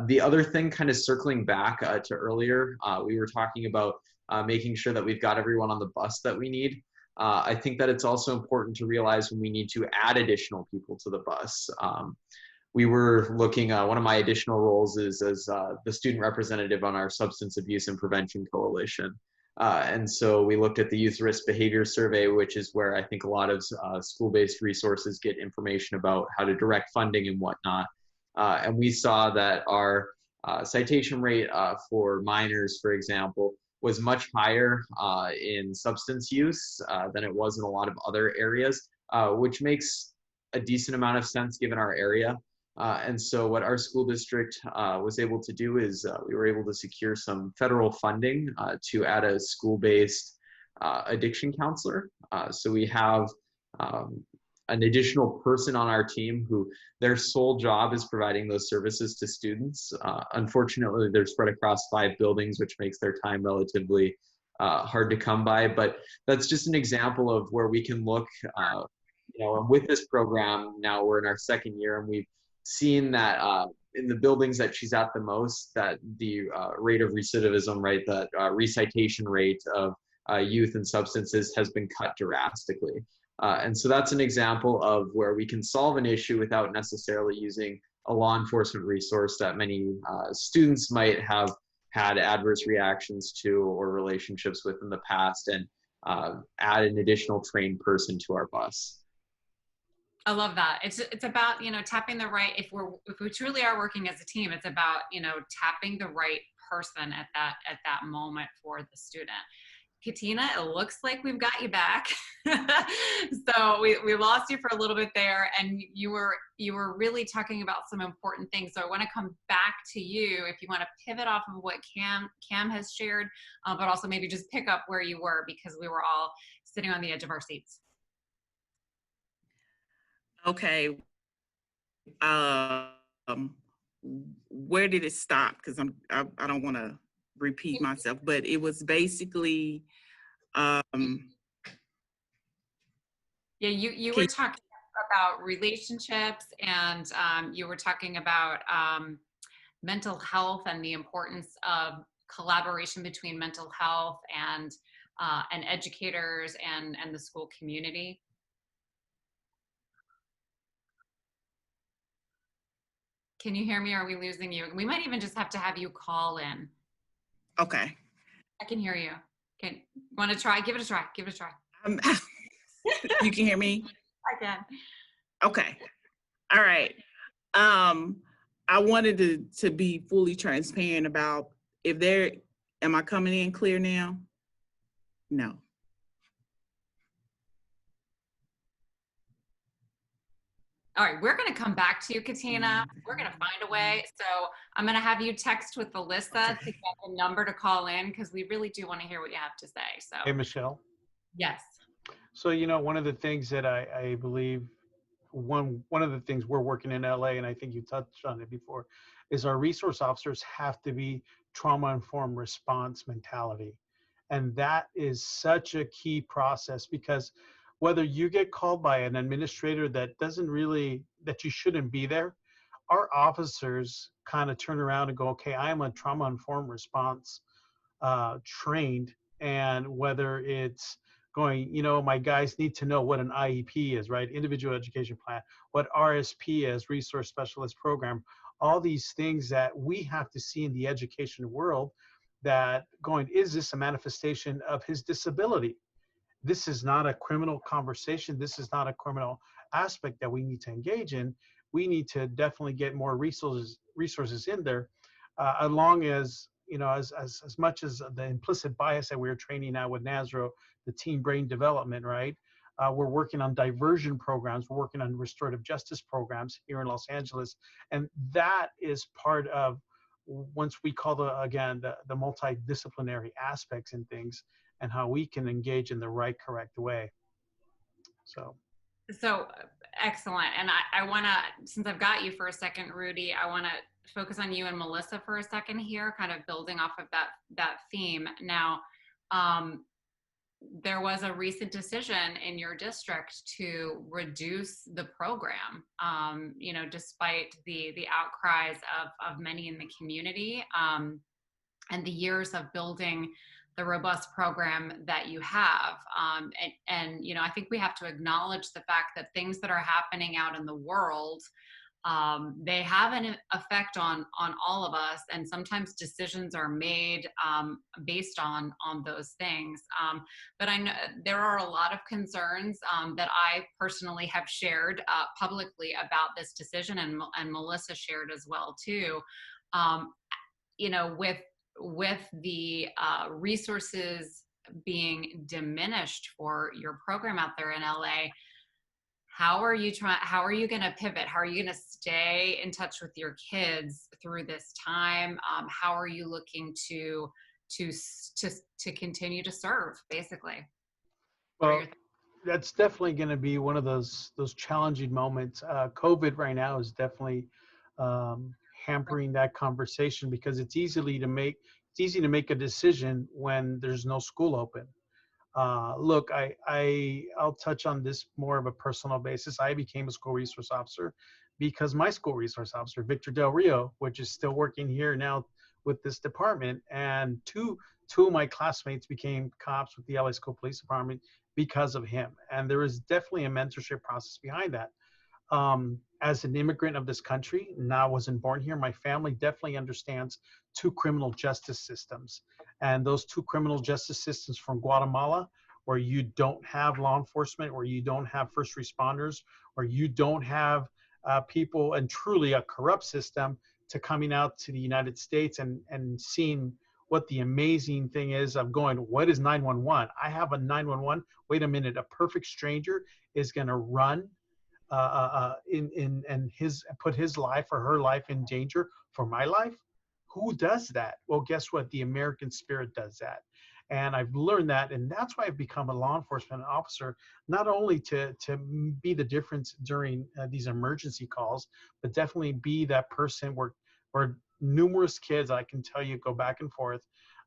The other thing, kind of circling back to earlier, we were talking about making sure that we've got everyone on the bus that we need. I think that it's also important to realize when we need to add additional people to the bus. We were looking, one of my additional roles is as the student representative on our Substance Abuse and Prevention Coalition. And so we looked at the Youth Risk Behavior Survey, which is where I think a lot of school-based resources get information about how to direct funding and whatnot. And we saw that our citation rate for minors, for example, was much higher in substance use than it was in a lot of other areas, which makes a decent amount of sense given our area. And so what our school district was able to do is we were able to secure some federal funding to add a school-based addiction counselor. So we have an additional person on our team who their sole job is providing those services to students. Unfortunately, they're spread across 5 buildings, which makes their time relatively hard to come by. But that's just an example of where we can look, you know, and with this program, now we're in our 2nd year, and we've seen that in the buildings that she's at the most, that the rate of recidivism, right, that recitation rate of youth and substances has been cut drastically. And so that's an example of where we can solve an issue without necessarily using a law enforcement resource that many students might have had adverse reactions to or relationships with in the past, and add an additional trained person to our bus.
I love that. It's about, you know, tapping the right, if we truly are working as a team, it's about, you know, tapping the right person at that moment for the student. Katina, it looks like we've got you back. So we lost you for a little bit there, and you were really talking about some important things. So I want to come back to you if you want to pivot off of what Cam has shared, but also maybe just pick up where you were, because we were all sitting on the edge of our seats.
Okay. Where did it stop? Because I don't want to repeat myself, but it was basically
yeah, you were talking about relationships, and you were talking about mental health and the importance of collaboration between mental health and educators and the school community. Can you hear me? Or are we losing you? We might even just have to have you call in.
Okay.
I can hear you. Want to try? Give it a try. Give it a try.
You can hear me?
I can.
Okay. All right. I wanted to be fully transparent about am I coming in clear now? No.
All right, we're going to come back to you, Katina. We're going to find a way. So I'm going to have you text with Alyssa to get the number to call in, because we really do want to hear what you have to say. So,
Hey, Michele.
yes.
So, one of the things that I believe, one of the things we're working in LA, and I think you touched on it before, is our resource officers have to be trauma-informed response mentality. And that is such a key process, because whether you get called by an administrator that you shouldn't be there, our officers kind of turn around and go, okay, I am a trauma-informed response trained. And whether it's going, my guys need to know what an IEP is, right? Individual education plan, what RSP is, resource specialist program, all these things that we have to see in the education world, that going, is this a manifestation of his disability? This is not a criminal conversation. This is not a criminal aspect that we need to engage in. We need to definitely get more resources in there, along as, as much as the implicit bias that we're training now with NASRO, the teen brain development, right? We're working on diversion programs. We're working on restorative justice programs here in Los Angeles. And that is part of, once we call the multidisciplinary aspects and things, and how we can engage in the right, correct way. So excellent. And I want to, since I've got you for a second, Rudy, I want to focus on you and Melissa for a second here, kind of building off of that theme. Now, there was a recent decision in your district to reduce the program, despite the outcries of many in the community, and the years of building the robust program that you have. And I think we have to acknowledge the fact that things that are happening out in the world, they have an effect on all of us, and sometimes decisions are made based on those things. But I know there are a lot of concerns that I personally have shared publicly about this decision, and Melissa shared as well too. With the resources being diminished for your program out there in LA, how are you going to pivot? How are you going to stay in touch with your kids through this time? How are you looking to continue to serve, basically? Well, that's definitely going to be one of those challenging moments. COVID right now is definitely hampering that conversation, because it's easy to make a decision when there's no school open. Look, I'll touch on this more of a personal basis. I became a school resource officer because my school resource officer, Victor Del Rio, which is still working here now with this department, and two of my classmates became cops with the LA School Police Department because of him. And there is definitely a mentorship process behind that. As an immigrant of this country, now wasn't born here, my family definitely understands two criminal justice systems. And those two criminal justice systems from Guatemala, where you don't have law enforcement, where you don't have first responders, where you don't have people, and truly a corrupt system, to coming out to the United States and seeing what the amazing thing is of going, what is 911? I have a 911. Wait a minute, a perfect stranger is going to run put his life or her life in danger for my life? Who does that? Well, guess what? The American spirit does that. And I've learned that, and that's why I've become a law enforcement officer, not only to be the difference during these emergency calls, but definitely be that person where numerous kids, I can tell you, go back and forth,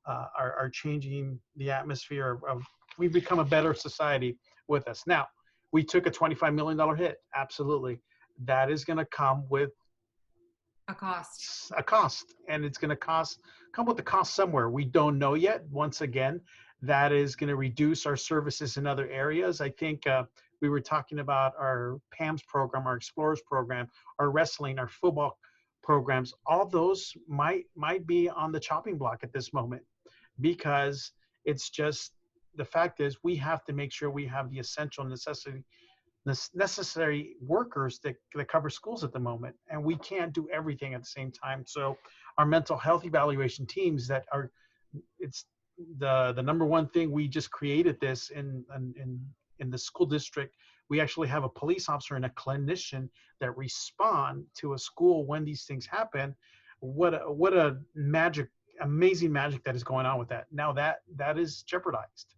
are changing the atmosphere of we've become a better society with us. Now, we took a $25 million hit. Absolutely. That is going to come with
a cost.
And it's going to come with the cost somewhere. We don't know yet. Once again, that is going to reduce our services in other areas. I think we were talking about our PAMS program, our Explorers program, our wrestling, our football programs, all those might be on the chopping block at this moment, because it's just, the fact is we have to make sure we have the essential necessary workers that cover schools at the moment, and we can't do everything at the same time. So our mental health evaluation teams that are, it's the number one thing. We just created this in the school district. We actually have a police officer and a clinician that respond to a school when these things happen. What a amazing magic that is going on with that. Now that is jeopardized,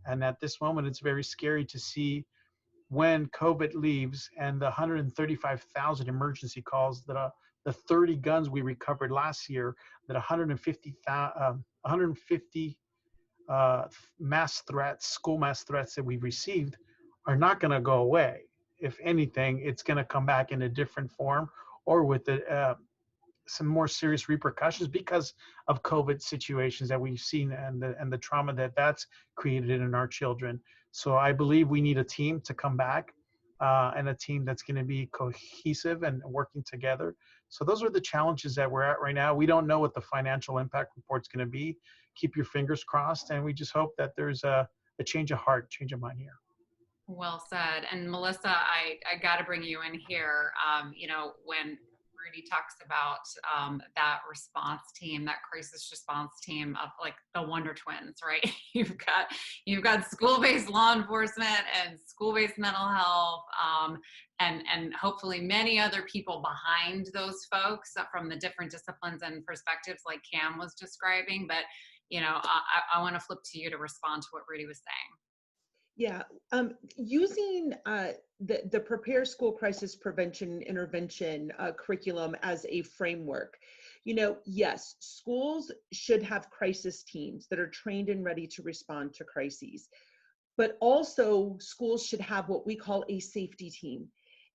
and at this moment it's very scary to see when COVID leaves and the 135,000 emergency calls, that the 30 guns we recovered last year, that 150 mass threats, school mass threats that we've received are not going to go away. If anything, it's going to come back in a different form, or with some more serious repercussions because of COVID situations that we've seen, and the trauma that's created in our children. So I believe we need a team to come back, and a team that's going to be cohesive and working together. So those are the challenges that we're at right now. We don't know what the financial impact report's going to be. Keep your fingers crossed, and we just hope that there's a change of heart, change of mind here.
Well said. And Melissa, I got to bring you in here. When Rudy talks about that response team, that crisis response team of like the Wonder Twins, right? You've got school-based law enforcement and school-based mental health, and hopefully many other people behind those folks from the different disciplines and perspectives like Cam was describing. But I want to flip to you to respond to what Rudy was saying.
Yeah, using the Prepare School Crisis Prevention Intervention curriculum as a framework, yes, schools should have crisis teams that are trained and ready to respond to crises, but also schools should have what we call a safety team.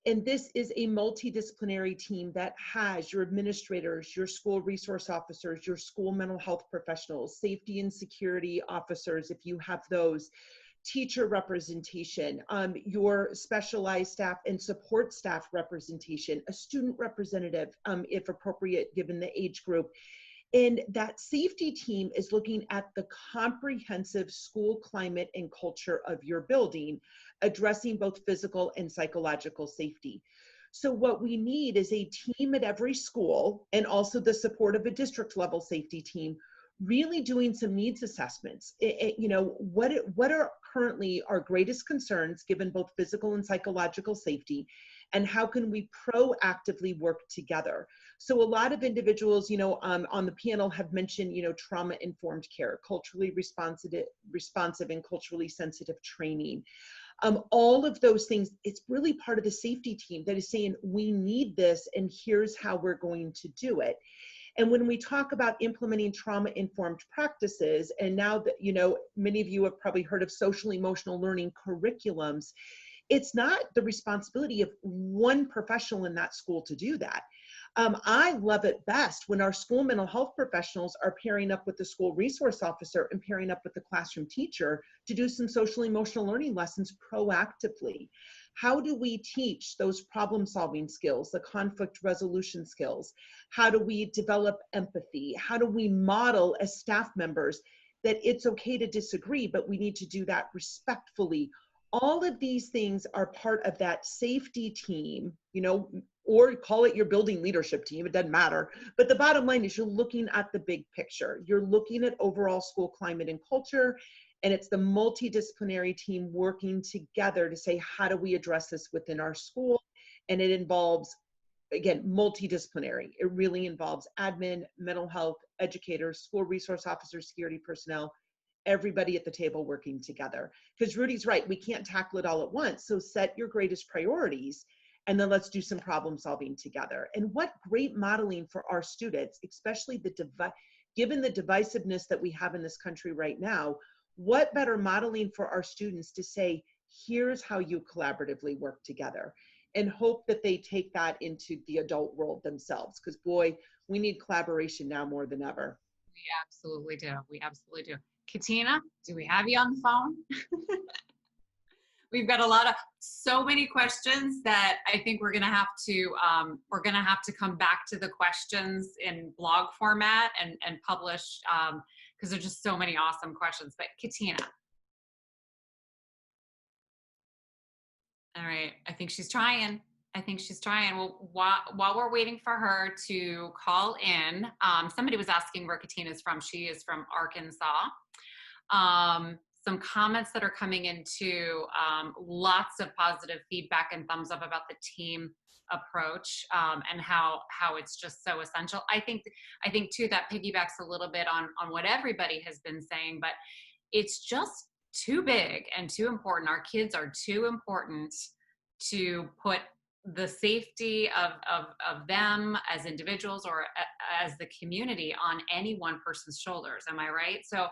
And this is a multidisciplinary team that has your administrators, your school resource officers, your school mental health professionals, safety and security officers, if you have those, teacher representation, your specialized staff and support staff representation, a student representative, if appropriate, given the age group. And that safety team is looking at the comprehensive school climate and culture of your building, addressing both physical and psychological safety. So what we need is a team at every school, and also the support of a district level safety team, really doing some needs assessments. What are currently our greatest concerns given both physical and psychological safety, and how can we proactively work together? So a lot of individuals, on the panel have mentioned, trauma-informed care, culturally responsive and culturally sensitive training. All of those things, it's really part of the safety team that is saying, we need this and here's how we're going to do it. And when we talk about implementing trauma-informed practices, and now that, many of you have probably heard of social emotional learning curriculums, it's not the responsibility of one professional in that school to do that. I love it best when our school mental health professionals are pairing up with the school resource officer and pairing up with the classroom teacher to do some social emotional learning lessons proactively. How do we teach those problem-solving skills, the conflict resolution skills? How do we develop empathy? How do we model as staff members that it's okay to disagree, but we need to do that respectfully? All of these things are part of that safety team, or call it your building leadership team, it doesn't matter. But the bottom line is you're looking at the big picture. You're looking at overall school climate and culture, and it's the multidisciplinary team working together to say, how do we address this within our school? And it involves, again, multidisciplinary. It really involves admin, mental health, educators, school resource officers, security personnel, everybody at the table working together. Because Rudy's right, we can't tackle it all at once. So set your greatest priorities, and then let's do some problem solving together. And what great modeling for our students, especially given the divisiveness that we have in this country right now, what better modeling for our students to say, here's how you collaboratively work together, and hope that they take that into the adult world themselves. Because boy, we need collaboration now more than ever.
We absolutely do. We absolutely do. Katina, do we have you on the phone? we've got so many questions that I think we're gonna have to come back to the questions in blog format and publish, because there's just so many awesome questions. But Katina. All right, I think she's trying. Well, while we're waiting for her to call in, somebody was asking where Katina's from. She is from Arkansas. Some comments that are coming into, lots of positive feedback and thumbs up about the team approach, and how it's just so essential. I think too, that piggybacks a little bit on what everybody has been saying, but it's just too big and too important. Our kids are too important to put the safety of them as individuals or as the community on any one person's shoulders. Am I right? So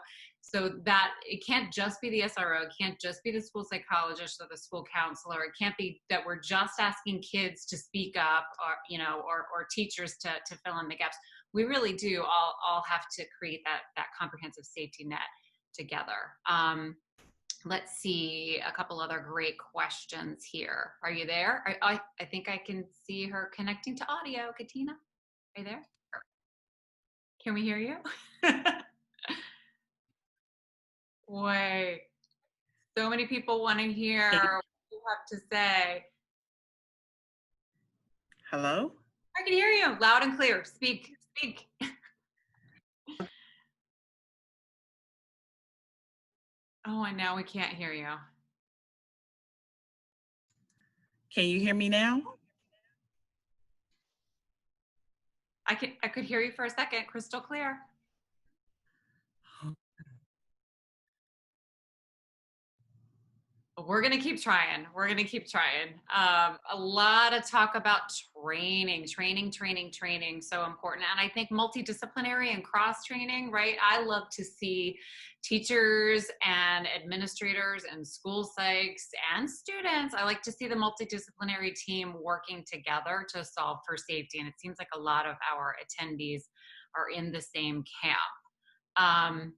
that it can't just be the SRO, it can't just be the school psychologist or the school counselor. It can't be that we're just asking kids to speak up, or teachers to fill in the gaps. We really do all have to create that comprehensive safety net together. Let's see a couple other great questions here. Are you there? I think I can see her connecting to audio. Katina, are you there? Can we hear you? Wait, so many people want to hear what you have to say.
Hello?
I can hear you loud and clear. Speak. Oh, and now we can't hear you.
Can you hear me now?
I could hear you for a second, crystal clear. We're going to keep trying. A lot of talk about training, so important. And I think multidisciplinary and cross training, right? I love to see teachers and administrators and school psychs and students. I like to see the multidisciplinary team working together to solve for safety. And it seems like a lot of our attendees are in the same camp.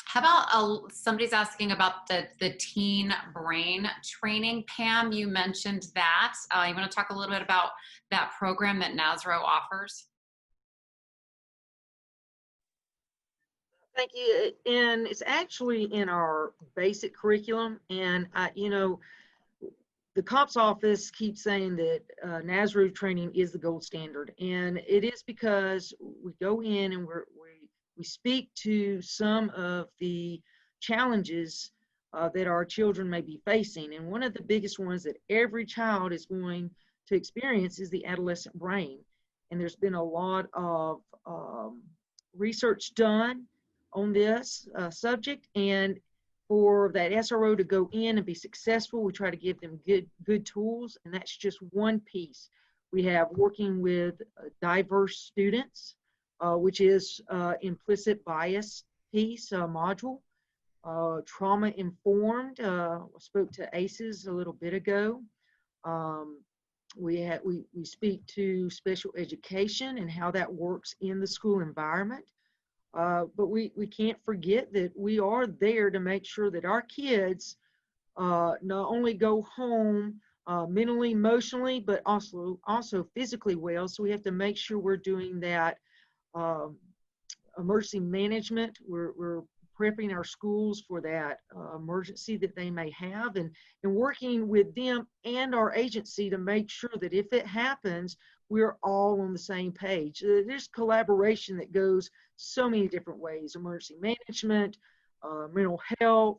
How about somebody's asking about the teen brain training? Pam, you mentioned that. You want to talk a little bit about that program that NASRO offers?
Thank you. And it's actually in our basic curriculum. And, the COPS office keeps saying that NASRO training is the gold standard. And it is because we go in and we speak to some of the challenges that our children may be facing. And one of the biggest ones that every child is going to experience is the adolescent brain. And there's been a lot of research done on this subject. And for that SRO to go in and be successful, we try to give them good tools. And that's just one piece. We have working with diverse students, which is implicit bias piece module. Trauma informed, I spoke to ACEs a little bit ago. We speak to special education and how that works in the school environment. But we can't forget that we are there to make sure that our kids not only go home mentally, emotionally, but also physically well. So we have to make sure we're doing that emergency management. We're prepping our schools for that emergency that they may have, and working with them and our agency to make sure that if it happens, we're all on the same page. There's collaboration that goes so many different ways: emergency management, mental health.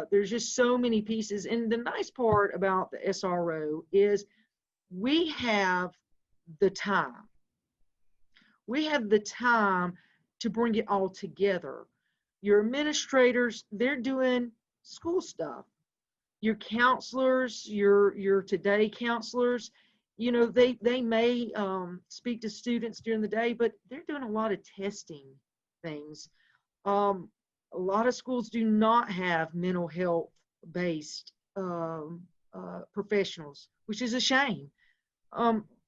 There's just so many pieces. And the nice part about the SRO is we have the time. We have the time to bring it all together. Your administrators, they're doing school stuff. Your counselors, your today counselors, they may speak to students during the day, but they're doing a lot of testing things. A lot of schools do not have mental health based professionals, which is a shame.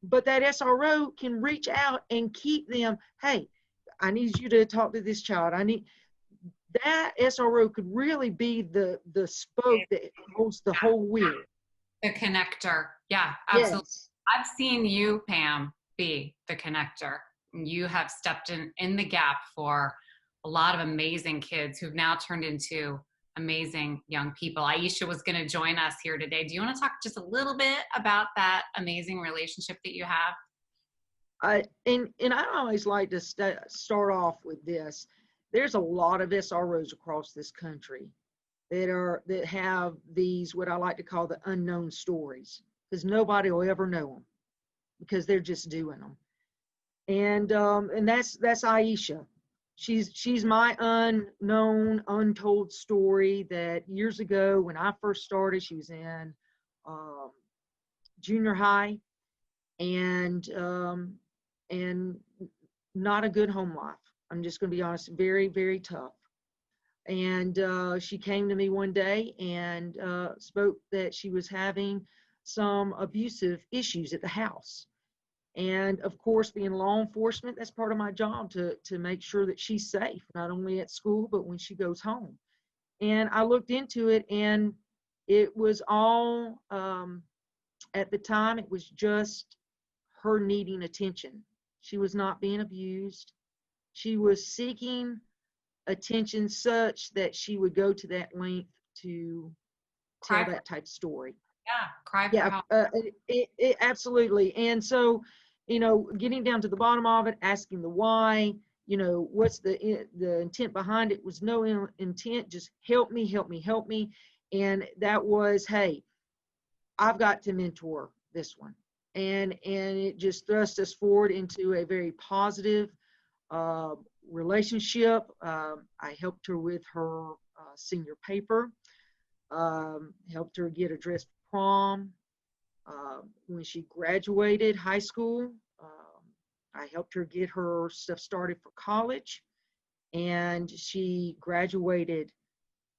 But that SRO can reach out and keep them, hey, I need you to talk to this child. that SRO could really be the spoke that holds the whole wheel.
The connector. Yeah, absolutely.
Yes.
I've seen you, Pam, be the connector. You have stepped in the gap for a lot of amazing kids who've now turned into amazing young people. Aisha was going to join us here today. Do you want to talk just a little bit about that amazing relationship that you have?
And I always like to start off with this. There's a lot of SROs across this country that have these, what I like to call the unknown stories, because nobody will ever know them because they're just doing them. And that's Aisha. She's my unknown, untold story that years ago when I first started, she was in junior high and not a good home life. I'm just going to be honest, very, very tough. And she came to me one day and spoke that she was having some abusive issues at the house. And of course, being law enforcement, that's part of my job to make sure that she's safe, not only at school, but when she goes home. And I looked into it, and it was all, at the time, it was just her needing attention. She was not being abused. She was seeking attention such that she would go to that length to tell that type of story.
Yeah, cry for help.
It absolutely. And so, getting down to the bottom of it, asking the why, what's the intent behind it, was no intent, just help me, help me, help me. And that was, hey, I've got to mentor this one. And it just thrust us forward into a very positive relationship. I helped her with her senior paper, helped her get a dress for prom. When she graduated high school, I helped her get her stuff started for college, and she graduated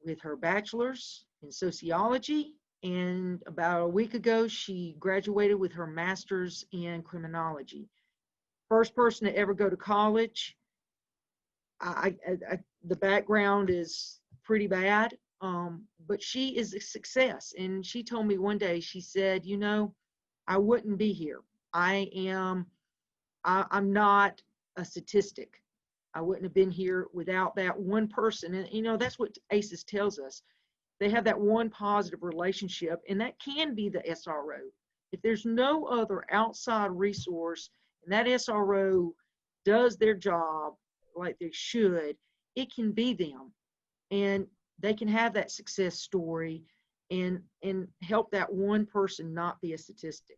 with her bachelor's in sociology. And about a week ago, she graduated with her master's in criminology. First person to ever go to college. The background is pretty bad, but she is a success. And she told me one day, she said, I wouldn't be here. I'm not a statistic. I wouldn't have been here without that one person. And, that's what ACEs tells us. They have that one positive relationship, and that can be the SRO. If there's no other outside resource, and that SRO does their job like they should, it can be them. And they can have that success story and help that one person not be a statistic.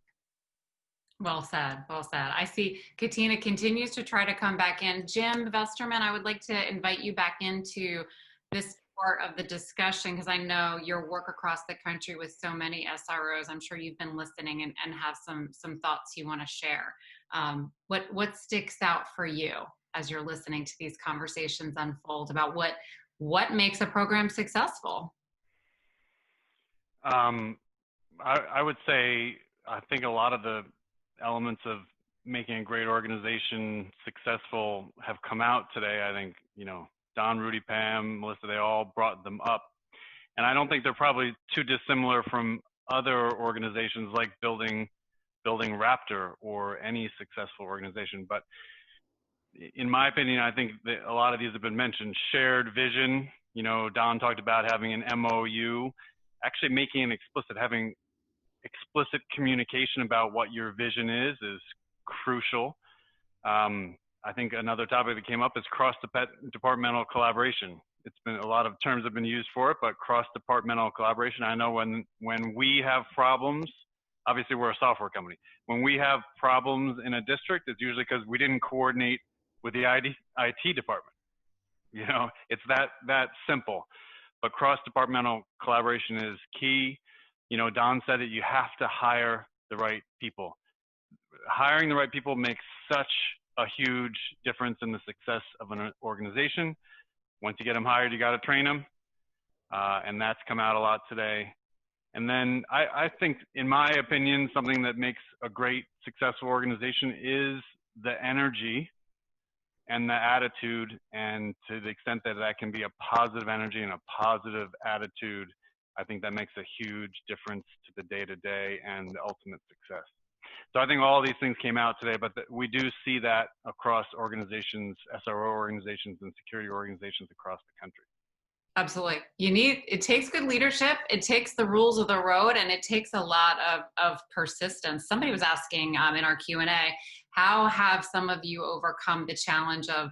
Well said. Well said. I see Katina continues to try to come back in. Jim Besterman, I would like to invite you back into this part of the discussion, because I know your work across the country with so many SROs. I'm sure you've been listening and have some thoughts you want to share. What sticks out for you as you're listening to these conversations unfold about what makes a program successful?
I would say, I think a lot of the elements of making a great organization successful have come out today. I think, Don, Rudy, Pam, Melissa, they all brought them up. And I don't think they're probably too dissimilar from other organizations like building Raptor or any successful organization. But in my opinion, I think that a lot of these have been mentioned. Shared vision, Don talked about having an MOU, actually making it explicit, having explicit communication about what your vision is crucial. I think another topic that came up is cross-departmental collaboration. It's been a lot of terms have been used for it, but cross-departmental collaboration. I know when we have problems, obviously we're a software company. When we have problems in a district, it's usually because we didn't coordinate with the IT department. It's that simple. But cross-departmental collaboration is key. Don said that you have to hire the right people. Hiring the right people makes such a huge difference in the success of an organization. Once you get them hired, you got to train them. And that's come out a lot today. And then I think, in my opinion, something that makes a great, successful organization is the energy and the attitude, and to the extent that that can be a positive energy and a positive attitude, I think that makes a huge difference to the day-to-day and the ultimate success. So I think all these things came out today, but we do see that across organizations, SRO organizations and security organizations across the country.
Absolutely. It takes good leadership, it takes the rules of the road, and it takes a lot of persistence. Somebody was asking in our Q&A, how have some of you overcome the challenge of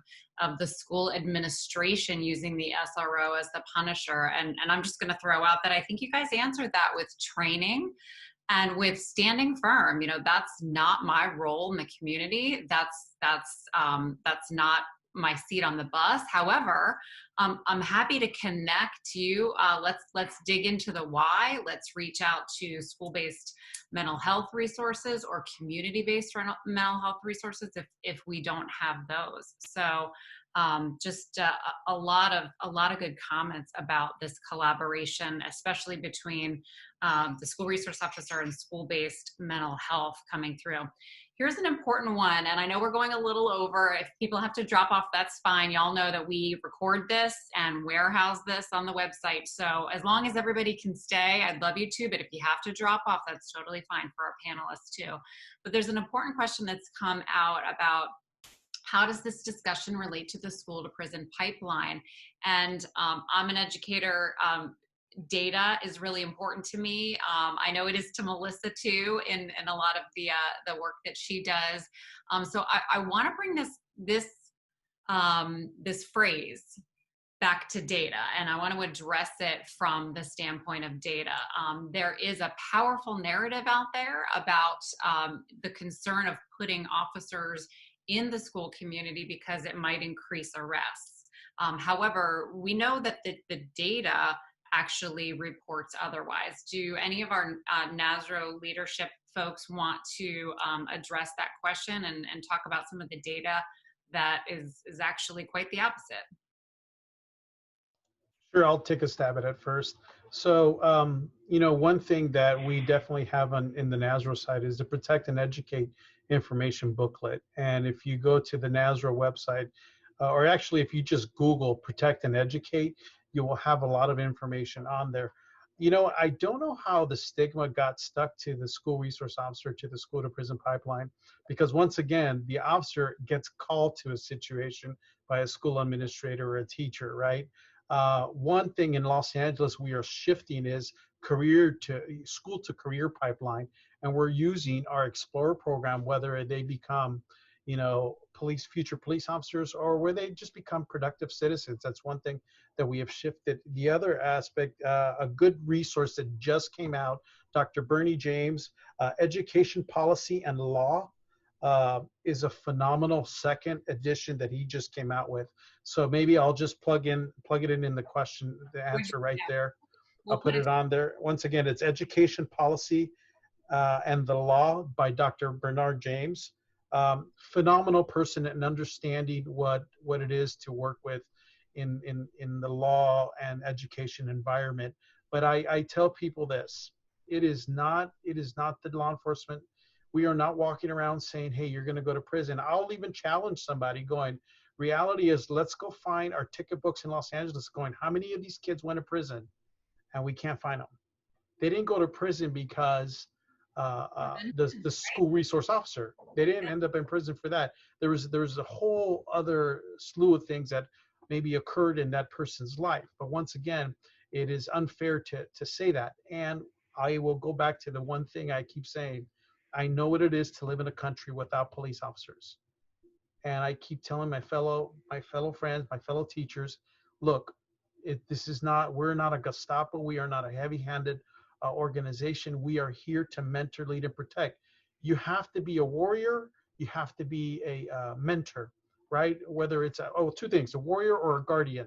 the school administration using the SRO as the punisher? And I'm just gonna throw out that I think you guys answered that with training and with standing firm. You know, that's not my role in the community. That's not my seat on the bus. However, I'm happy to connect you. Let's dig into the why. Let's reach out to school-based mental health resources or community-based mental health resources if we don't have those. So just a lot of good comments about this collaboration, especially between the school resource officer and school-based mental health coming through. Here's an important one, and I know we're going a little over. If people have to drop off, that's fine. Y'all know that we record this and warehouse this on the website. So as long as everybody can stay, I'd love you to, but if you have to drop off, that's totally fine for our panelists too. But there's an important question that's come out about how does this discussion relate to the school to prison pipeline? And I'm an educator. Data is really important to me. I know it is to Melissa too, in a lot of the work that she does. So I want to bring this phrase back to data, and I want to address it from the standpoint of data. There is a powerful narrative out there about the concern of putting officers in the school community because it might increase arrests. However, we know that the data actually reports otherwise. Do any of our NASRO leadership folks want to address that question and talk about some of the data that is actually quite the opposite?
Sure, I'll take a stab at it first. So, you know, one thing that we definitely have in the NASRO side is the Protect and Educate information booklet. And if you go to the NASRO website, or actually if you just Google Protect and Educate, you will have a lot of information on there. You know, I don't know how the stigma got stuck to the school resource officer, to the school to prison pipeline, because once again, the officer gets called to a situation by a school administrator or a teacher, right? One thing in Los Angeles we are shifting is school to career pipeline, and we're using our Explorer program, whether they become, you know, future police officers, or where they just become productive citizens. That's one thing that we have shifted. The other aspect, a good resource that just came out, Dr. Bernie James, Education Policy and Law, is a phenomenal second edition that he just came out with. So maybe I'll just plug it in the question, the answer right there. I'll put it on there. Once again, it's Education Policy and the Law by Dr. Bernard James. Phenomenal person in understanding what it is to work with in the law and education environment. But I tell people this: it is not the law enforcement. We are not walking around saying, hey, you're going to go to prison. I'll even challenge somebody going, reality is, let's go find our ticket books in Los Angeles going, how many of these kids went to prison? And we can't find them. They didn't go to prison because the school resource officer. They didn't end up in prison for that. There was a whole other slew of things that maybe occurred in that person's life. But once again, it is unfair to say that. And I will go back to the one thing I keep saying. I know what it is to live in a country without police officers. And I keep telling my fellow friends, my fellow teachers, look, we're not a Gestapo. We are not a heavy-handed organization. We are here to mentor, lead, and protect. You have to be a warrior. You have to be a mentor, right? Whether it's two things, a warrior or a guardian.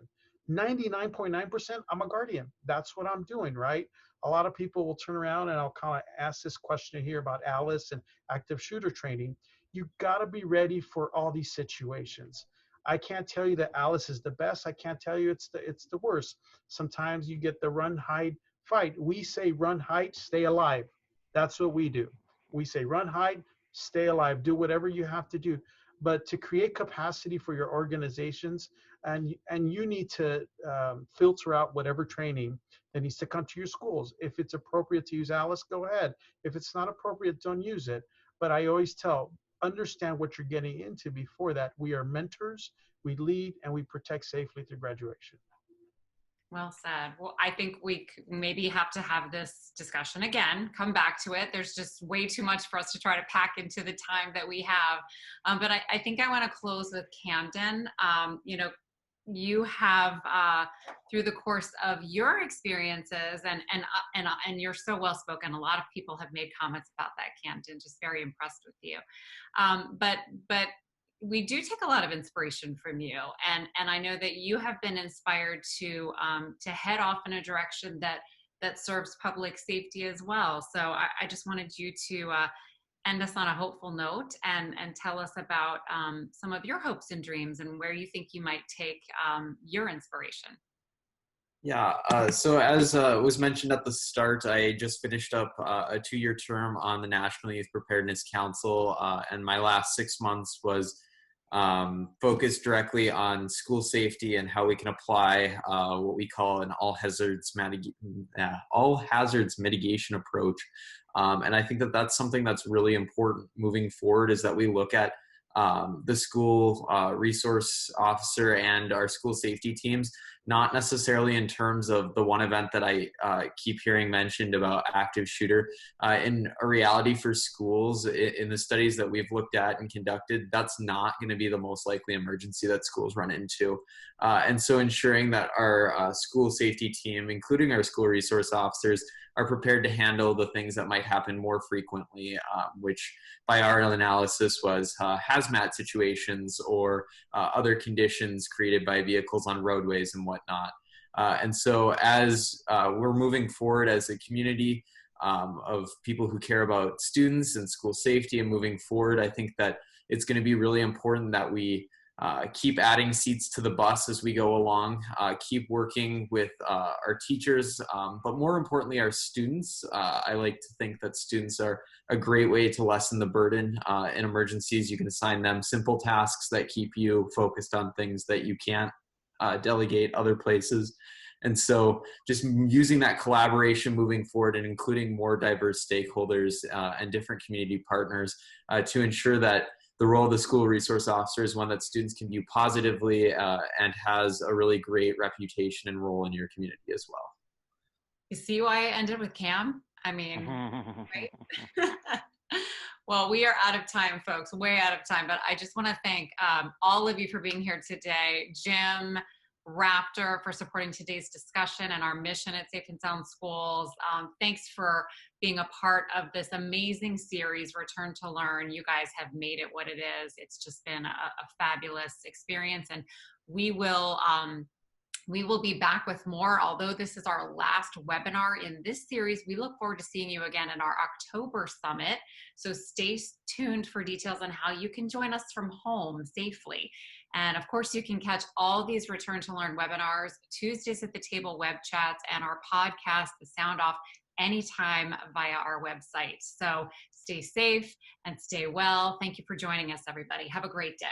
99.9%, I'm a guardian. That's what I'm doing, right? A lot of people will turn around, and I'll kind of ask this question here about Alice and active shooter training. You got to be ready for all these situations. I can't tell you that Alice is the best. I can't tell you it's the worst. Sometimes you get the run, hide, fight. We say run, hide, stay alive. That's what we do. We say run, hide, stay alive. Do whatever you have to do. but to create capacity for your organizations, and you need to filter out whatever training that needs to come to your schools. If it's appropriate to use Alice, go ahead. If it's not appropriate, don't use it. But I always tell, understand what you're getting into before that. We are mentors, we lead, and we protect safely through graduation.
Well said. Well, I think we maybe have to have this discussion again, come back to it. There's just way too much for us to try to pack into the time that we have. But I think I want to close with Camden. You know, you have, through the course of your experiences, and you're so well spoken. A lot of people have made comments about that, Camden. Just very impressed with you. But we do take a lot of inspiration from you, and I know that you have been inspired to head off in a direction that serves public safety as well. So I just wanted you to end us on a hopeful note and tell us about some of your hopes and dreams and where you think you might take your inspiration.
Yeah, so as was mentioned at the start, I just finished up a 2-year term on the National Youth Preparedness Council, and my last 6 months was focused directly on school safety and how we can apply what we call an all hazards mitigation approach. And I think that that's something that's really important moving forward, is that we look at the school resource officer and our school safety teams, not necessarily in terms of the one event that I keep hearing mentioned about active shooter. In a reality for schools, in the studies that we've looked at and conducted, that's not going to be the most likely emergency that schools run into. And so ensuring that our school safety team, including our school resource officers, are prepared to handle the things that might happen more frequently, which by our analysis was hazmat situations or other conditions created by vehicles on roadways and whatnot. And so as we're moving forward as a community of people who care about students and school safety and moving forward, I think that it's going to be really important that we keep adding seats to the bus as we go along, keep working with our teachers, but more importantly, our students. I like to think that students are a great way to lessen the burden in emergencies. You can assign them simple tasks that keep you focused on things that you can't delegate other places. And so just using that collaboration moving forward and including more diverse stakeholders and different community partners to ensure that the role of the school resource officer is one that students can view positively and has a really great reputation and role in your community as well.
You see why I ended with Cam? I mean, right? Well, we are out of time, folks, way out of time, but I just want to thank all of you for being here today. Jim, Raptor, for supporting today's discussion and our mission at Safe and Sound Schools. Thanks for being a part of this amazing series, Return to Learn. You guys have made it what it is. It's just been a fabulous experience, and we will be back with more. Although this is our last webinar in this series, we look forward to seeing you again in our October summit. So stay tuned for details on how you can join us from home safely. And of course, you can catch all these Return to Learn webinars, Tuesdays at the Table web chats, and our podcast, The Sound Off, anytime via our website. So stay safe and stay well. Thank you for joining us, everybody. Have a great day.